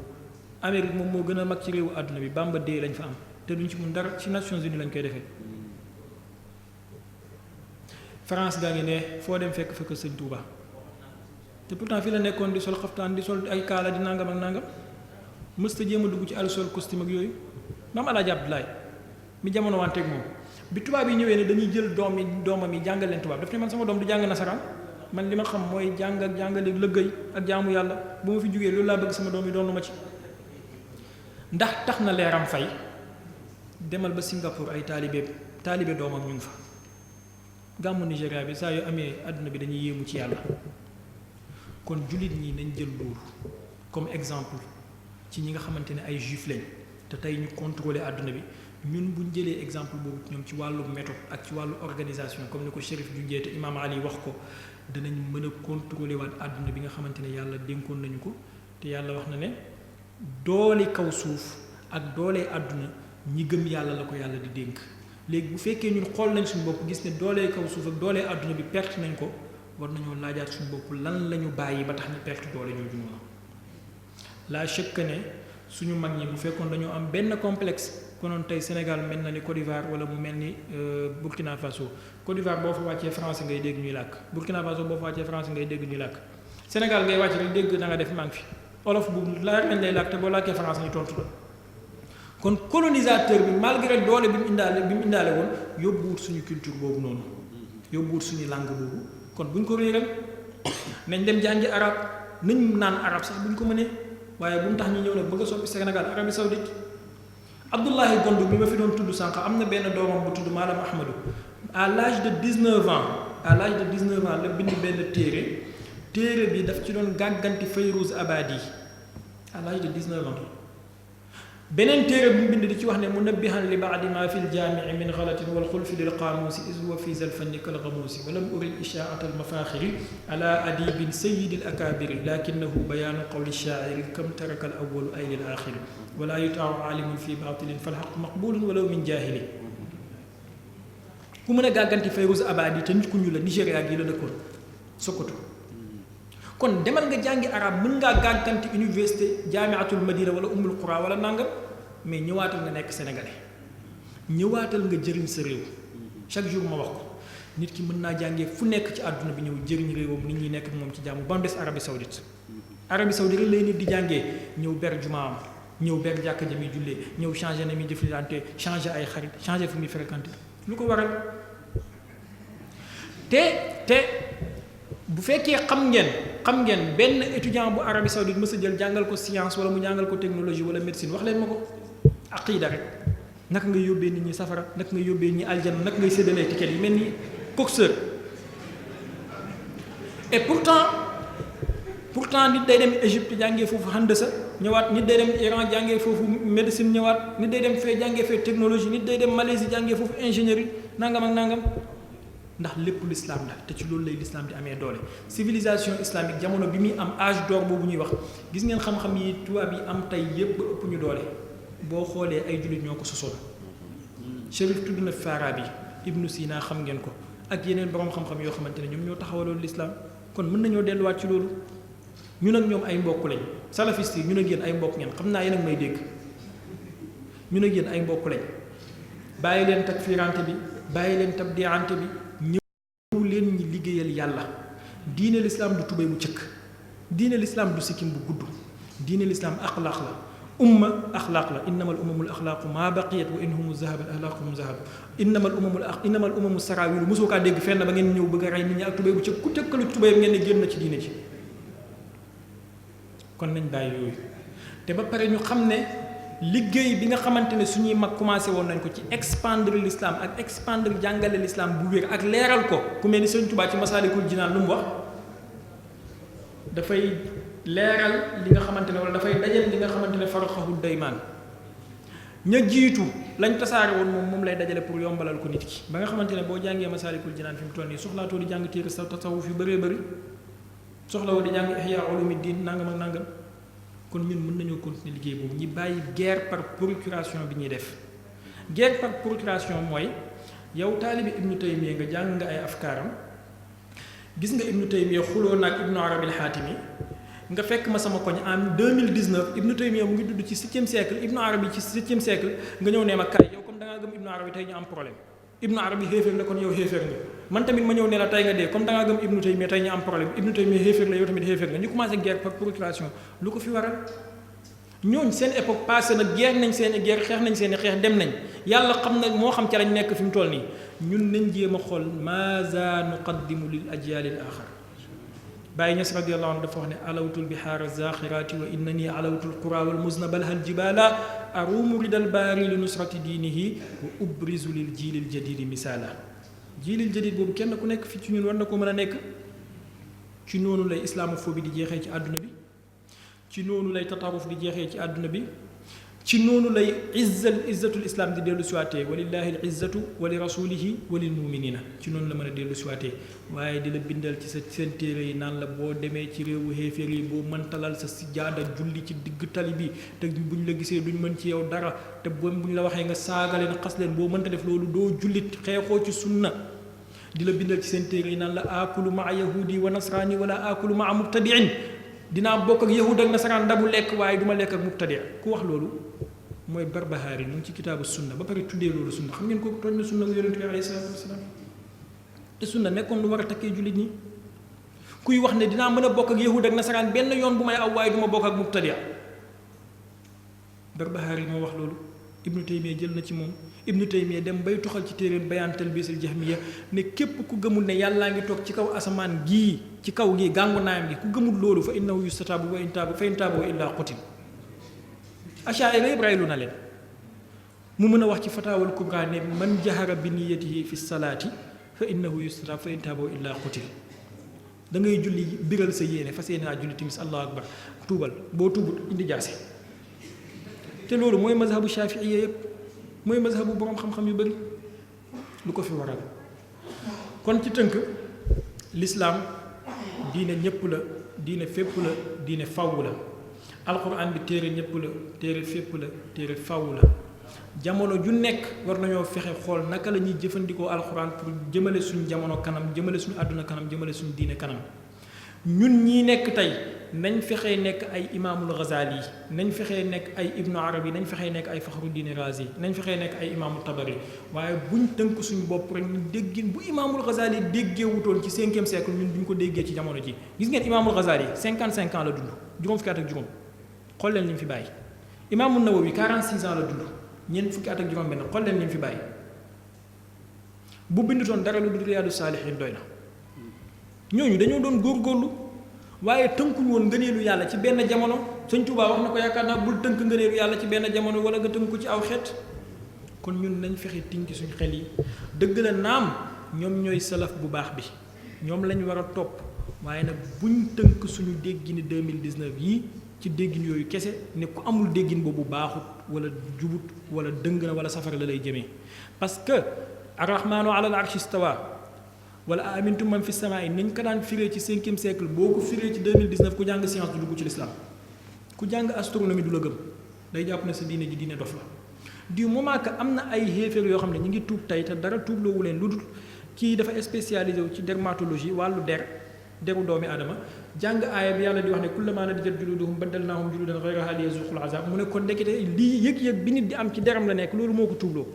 Amérique moom moo gën a mag ci réewu àdduna bi Bamba dee lañ fa am te duñ ci mun dara ci Nations Unies lañ koy defee. France gaa ngi ne foo dem fekk Sëñ Touba te pourtant fii la nekkoon di sol xaftaan di sol ay kaala di nangam ak nangam mësta jéem a dugg ci àll sol costume ak yooyu. Maam Alaaji Abdoulaye mi jamono wanteeg moom bi tubaab yi ñëwee ne dañuy jël doomam yi jàngal leen tubaab daf ne man sama doom du jàng nasaraan man li ma xam mooy jàng ak jàngale lëggéey ak jaamu yàlla bu ma fi jógee loolu laa bëgg sama doom yi doonu ma ci. ndax tax na leeram fay demal ba Singapour ay taalibe doomam ñu ngi fa. gàmmu Nigéria bi saa yu amee àdduna bi dañuy yéemu ci yàlla kon jullit ñi nañ jël loolu comme exemple ci ñi nga xamante ne ay juif lañ te tey ñu contrôler àdduna bi ñun buñ jëlee exemple boobu ñoom ci wàllu méthode ak ci wàllu organisation comme ni ko Chérif junjee te Imaam Ali wax ko danañ mën a contrôler waat àdduna bi nga xamante ne yàlla dénkoon nañu ko te yàlla wax na ne doole kaw suuf ak doole àdduna ñi gëm yàlla la ko yàlla di dénk. léegi bu fekkee ñun xool nañ suñu bopp gis ne doolee kaw suuf ak doolee àdduna bi perte nañ ko war nañoo laajaat suñu bopp lan la ñu bàyyi ba tax ñu perte doole jooju noonu la chèque ne suñu mag ñi bu fekkoon dañoo am benn complexe konoon tey Sénégal mel na ni Côte d'Ivoire wala mu mel ni Burkina Faso Côte d'Ivoire boo fa wàccee français ngay dégg ñuy làkk Burkina Faso boo fa wàccee français ngay dégg ñuy làkk Sénégal ngay wàcc rek dégg na nga def maa ngi fi olof bu laa lañ lay làkk te boo làkkee français ñu tontu la. kon colonisateur bi malgré doole bi mu indaale woon yóbbuwut suñu culture boobu noonu yóbbuwut suñu langue boobu kon buñ ko réeral nañ dem jàngi arab nañ naan arab sax buñ ko mënee waaye bu mu tax ñu ñëw nag bëgg a soppi Sénégal Arabie Saoudite Abdoulaye Gondou bi ma fi doon tudd sànq am na benn doomam bu tudd Malam Ahmadou à l'âge de 19 ans la bind benn téere bi daf ci doon gàgganti Fayrouz Abadi à l'âge de 19 ans beneen téere bu mu bind di ci wax ne munabbihan li baadi ma fi ljaamici min xalatin wal xulfi lil qaamuusi is huwa fi zal fanni kal xamuusi walam urid ishaata almafaaxiri ala adibin sayidi l akaabiri lakinahu bayaanu qawli shaaciri kam taraka al awalu ay lil aaxiri wala yutaaru aalimun fi baatilin falxaq maqbulun walaw min jaahili ku mën a gàgganti Fayrouz Abadi te nit ku ñu la Nigéria gi la dëkkoon Sokoto kon demal nga jàngi arab mën ngaa gàgganti université jaamiatul madina wala umul qura wala nangam mais ñëwaatal nga nekk sénégalais ñëwaatal nga jëriñ sa réew chaque jour ma wax ko nit ki mën naa jàngee fu nekk ci àdduna bi ñëw jëriñ réewam nit ñi nekk moom ci jàmm ba mu des Arabie Saoudite rek lay nit di jàngee ñëw ber jumaam ñëw ber jàkka ja muy jullee ñëw changé na muy jëflante changé ay xarit changé fu muy fréquenté lu ko waral te bu fekkee xam ngeen benn étudiant bu Arabie Saoudite mës a jël jàngal ko science wala mu jàngal ko technologie wala médecine wax leen ma ko aqida rek naka ngay yóbbee nit ñi safara naka ngay yóbbee ñi aljana naka ngay séddalee ticket yi mel ni coxeur et pourtant nit day dem Égypte jàngee foofu handasa ñëwaat nit day dem Iran jàngee foofu médecine ñëwaat nit day dem fee jàngee fee technologie nit day dem Malaisie jàngee foofu ingénierie nangam ak nangam ndax lépp l'islam la te ci loolu lay l'islam di amee doole civilisation islamique jamono bi muy am âge d'or boobu ñuy wax gis ngeen xam-xam yi tubaab yi am tey yépp ba ëpp ñu doole boo xoolee ay jullit ñoo ko sosoon Chérif tudd na Farabi Ibnu Sina xam ngeen ko ak yeneen borom xam-xam yoo xamante ne ñoom ñoo taxawaloon l'islam kon mën nañoo delluwaat ci loolu ñun ak ñoom ay mbokk lañ salafiste yi ñun ak yéen ay mbokk ngeen xam naa yéen ak may dégg ñu ne yéen ay mbokk lañ bàyyi leen takfirante bi bàyyi leen tabdiante bi ñëw leen ñi liggéeyal yàlla. diine lislaam du tubéy bu cëkk diine lislaam du sikkim bu gudd diine lislaam axlaaq la umma axlaaq la innama al umamul axlaaqu maa baqiyat wa inhumu zahabat axlaaquhum zahab innama al umamu saraawilu mosoo kaa dégg fenn ba ngeen ñëw bëgg a rey nit ñi ak tubéy bu cëkk ku tëkkalu tubéy ngeen ne génn na ci diine ci kon nañ bàyyi yooyu te ba pare ñu xam ne liggéey bi nga xamante ne suñuy mag commencé woon nañ ko ci expandre l'islam ak expandre jàngale l'islam bu wér ak leeral ko ku mel ni Sëriñ Tuubaa ci Masaalikul Jinaan lu mu wax dafay leeral li nga xamante ne wala dafay dajal li nga xamante ne faraxahu daymaan ña jiitu lañ tasaare woon moom lay dajale pour yombalal ko nit ki ba nga xamante ne boo jàngee Masaalikul Jinaan fi mu toll nii soxlaatoo di jàng téere tasawuf yu bëree bëri soxlawoo di jàng Ihyaa Ulumuddin nangam ak nangam kon ñun mën nañoo continuer liggéey boobu ñi bàyyi guerre par procuration bi ñuy def guerre par procuration mooy yow taalibi Ibnu Taymiyya nga jàng nga ay afkaaram gis nga Ibnu Taymiyya xuloo naag Ibnu Arabi al-Haatimi nga fekk ma sama koñ en 2019 Ibnu Taymiyya mu ngi dudd ci 7e siècle Ibnu Arabi ci 7e siècle nga ñëw nee ma kaay yow comme da ngaa gëm Ibnu Arabi tey ñu am problème Ibnu Arabi xéeféer la kon yow xéeféer nga man tamit ma ñëw ne la tey nga dee comme da ngaa gëm Ibnu Taymiyya tey ñu am problème Ibnu Taymiyya xéeféer la yow tamit xéeféer nga ñu commencé guerre par procuration lu ko fi waral ñooñ seen époque passé na guerre nañ seen i guerre xeex nañ seen i xeex dem nañ yàlla xam na moo xam ca lañ nekk fi mu toll nii ñun nañ jéem a xool maaza nuqaddimu lil ajyaali al axar Baye Niass radiyallahu anhu dafa wax ne alawtul bihaara zaxiraati wa innani alawtul qura wal muznabal hal jibala arumu ridal baari li nusrati diinihi wa ubrizu lil jiilil jadidi misaala jiilil jadid boobu kenn ku nekk fi ci ñun war na ko mën a nekk ci noonu lay islamophobie di jeexee ci àdduna bi ci noonu lay tataruf di jeexee ci àdduna bi ci noonu lay izzatul islam di dellu siwaatee walillahi al izzatu wa li rasulihi wa lil muminina ci noonu la mën a dellu siwaatee waaye di la bindal ci sa seen téere yi naan la boo demee ci réewu xéeféer yi boo mëntalal sa sijaada julli ci digg tali bi te buñ la gisee duñ mën ci yow dara te buñ la waxee nga saaga leen xas leen boo mënta def loolu doo jullit xeexoo ci sunna di la bindal ci seen téere yi naan la akulu maa yahudi wa nasrani wala akulu maa mubtadiin dinaa bokk ak yahud ak nasaraan ndabu lekk waaye duma lekk ak mubtadi ku wax loolu mooy Barbahaari mu ngi ci kitaabu sunna ba pare tuddee loolu sunna xam ngeen ko tooñ na sunna yonent bi alayhi salaatu wasalaam te sunna nekkoon lu war a takkee jullit ñi kuy wax ne dinaa mën a bokk ak yahud ak nasaraan benn yoon bu may aw waaye duma bokk ak mubtadi Barbahaari moo wax loolu Ibnu Taymiyya jël na ci moom Ibnu Taymiyya dem bay toxal ci téeréen Bayaan Talbiisil Jahmiyya ne képp ku gëmul ne yàllaa ngi toog ci kaw asamaan gii ci kaw gii gàngu naayam gi ku gëmul loolu fa innahu yustatabu wa in taaba fa in taaba wa illaa qutil Ashaa'ira yëpp raylu na leen mu mën a wax ci fataawal kubra ne man jahara bi niyatihi fi salaati fa innahu yustatabu fa in taaba wa illaa qutil da ngay julli biral sa yéene fas yéene naa julli timis allahu akbar tuubal boo tuubut indi jaase te loolu mooy mazhabu shaafi'iyya yëpp mooy mazhabu boroom xam-xam yu bëri lu ko fi waral kon ci tënk lislaam diine ñépp la diine fépp la diine faw la alxuraan bi téere ñépp la téere fépp la téere faw la jamono ju nekk war nañoo fexe xool naka la ñuy jëfandikoo alxuraan pour jëmale suñu jamono kanam jëmale suñu àdduna kanam jëmale suñu diine kanam ñun ñii nekk tey nañ fexee nekk ay imaamul Ghazali nañ fexee nekk ay ibnu arabi nañ fexee nekk ay Faxruddin Razi nañ fexee nekk ay imaamul Tabari waaye buñ tënk suñu bopp rek ñu déggin bu imaamul Ghazali déggee wutoon ci 5e siècle ñun duñ ko déggee ci jamono ji gis ngeen imaamul Ghazali 55 ans la dund juróom fukki at ak juróom xool leen li mu fi bàyyi imaamul Nawawi 46 ans la dund ñeent fukki at ak juróom benn xool leen li mu fi bàyyi bu bindutoon dara lu dul Riyaadu Saalihiin doy na ñooñu dañoo doon góorgóorlu waaye tënkuñu woon ngëneelu yàlla ci benn jamono Sëñ Tuubaa wax na ko yaakaar naa bul tënk ngëneelu yàlla ci benn jamono wala nga tënk ko ci aw xeet kon ñun nañ fexe tinki suñu xel yi dëgg la naam ñoom ñooy salaf bu baax bi ñoom lañ war a topp waaye nag buñ tënk suñu déggini 2019 yii ci déggin yooyu kese ne ku amul déggin boobu baaxut wala jubut wala dëng na wala safara la lay jëmee parce que arrahmaanu ala al arshi istawa wala amintum man fi samaa'i nañ ko daan firee ci 5e siècle boo ko firee ci 2019 ku jàng science du dugg ci l'islam ku jàng astronomie du la gëm day jàpp ne sa diine ji diine dof la du moment que am na ay xéeféer yoo xam ne ñu ngi tuub tey te dara tuubloowu leen lu dul kii dafa spécialisé wu ci dermatologie wàllu deru doomi aadama jàng aaya bi yàlla di wax ne kullamaa nadijat juluuduhum baddalnaahum juluudan ghayrahaa liyazuuqul azaab mu ne kon ndekete lii yëg-yëg bi nit di am ci deram la nekk loolu moo ko tuubloo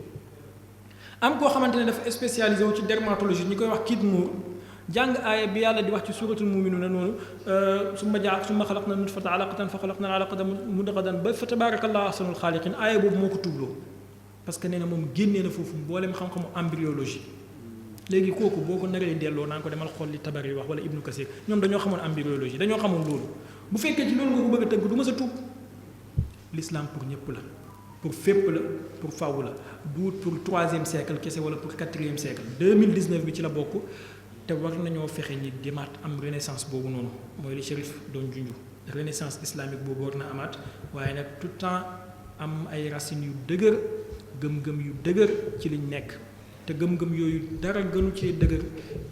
am koo xamante ne dafa spécialisé wu ci dermatologie ñi koy wax Kit Moore jàng aaya bi yàlla di wax ci suuratul mu'minuuna noonu summa xalaqna nutfata alaqatan fa xalaqna alaqata mudghatan ba fa tabaarakallaahu ahsanul xaaliqiin aaya boobu moo ko tuubloo parce que nee na moom génnee na foofu mboolem xam-xamu embryologie léegi kooku boo ko naree delloo naa ko demal xool li Tabari wax wala Ibnu Kasir ñoom dañoo xamoon embryologie dañoo xamoon loolu bu fekkee ci loolu nga ko bëgg a tëgg du mës a tuub l'islam pour ñëpp la pour fépp la pour faaw la duut pour 3e siècle kese wala pour 4e siècle 2019 bi ci la bokk te war nañoo fexe ñi demaat am renaissance boobu noonu mooy li Chérif doon junju renaissance islamique boobu war na amaat waaye nag tout le temps am ay racines yu dëgër gëm-gëm yu dëgër ci liñ nekk te gëm-gëm yooyu dara gënu ci dëgër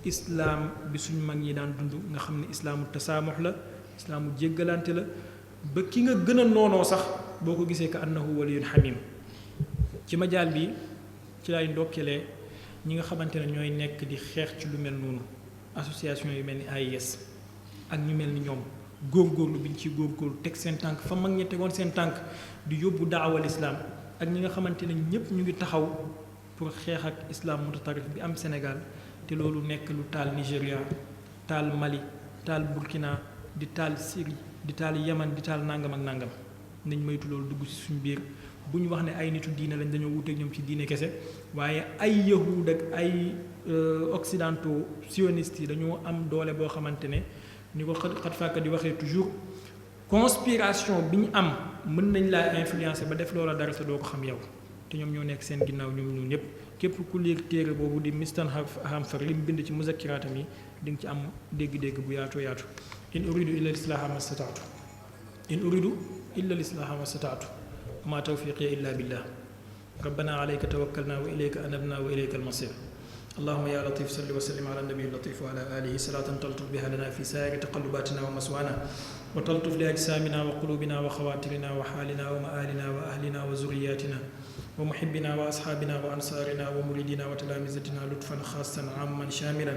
islaam bi suñu mag ñi daan dund nga xam ne islaamu tasaamux la islaamu jéggalante la ba ki nga gën a noonoo sax boo ko gisee ka annahu waliyun hamim ci majaal bi ci lay ndokkelee ñi nga xamante ne ñooy nekk di xeex ci lu mel noonu association yu mel ni AIS ak ñu mel ni ñoom góorgóorlu bi ñu ciy góorgóorlu teg seen tànk fa mag ñi tegoon seen tànk di yóbbu daawal islaam ak ñi nga xamante ne ñëpp ñu ngi taxaw pour xeex ak islam mutatarrif bi am Sénégal te loolu nekk lu taal Nigéria taal Mali taal Burkina di taal Syrie di taal Yaman di taal nangam ak nangam nañ moytu loolu dugg ci suñu biir bu ñu wax ne ay nitu diine lañ dañoo wuteeg ñoom ci diine kese waaye ay yahud ak ay occidentaux sionistes yi dañoo am doole boo xamante ne ni ko xat fàkk di waxee toujours conspiration bi ñu am mën nañ laa influencer ba def loola dara te doo ko xam yow te ñoom ñoo nekk seen ginnaaw ñoom ñun ñëpp képp ku liir téere boobu di Mistan Hamfar li mu bind ci muzakkiraatam yi di nga ci am dégg-dégg bu yaatoo yaatu in uridu illa lislaaha ma stataatu in uridu illa lislaaha ma stataatu ma tawfiqi illa billah rabbana alayka tawakkalna wa ilayka anabna wa ilayka almasir اللهم يا لطيف صل وسلم على النبي اللطيف وعلى آله صلاة تلطف بها لنا في سائر تقلباتنا ومسوانا وتلطف لأجسامنا وقلوبنا وخواطرنا وحالنا ومآلنا وأهلنا وزرياتنا ومحبنا وأصحابنا وأنصارنا ومريدنا وتلامذتنا لطفا خاصا عاما شاملا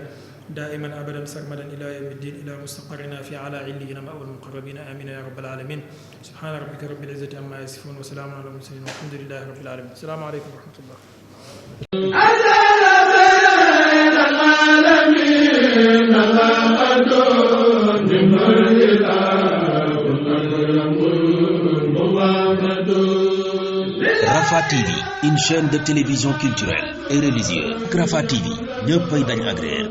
دائما أبدا سرمدا إلى يوم الدين إلى مستقرنا في على عليين مأوى المقربين آمين يا رب العالمين سبحان ربك رب العزة عما يصفون وسلام على المرسلين والحمد لله رب العالمين السلام عليكم ورحمة الله Rafah TV, une chaîne de télévision culturelle et religieuse. Rafah TV, ñëppay dañ agréer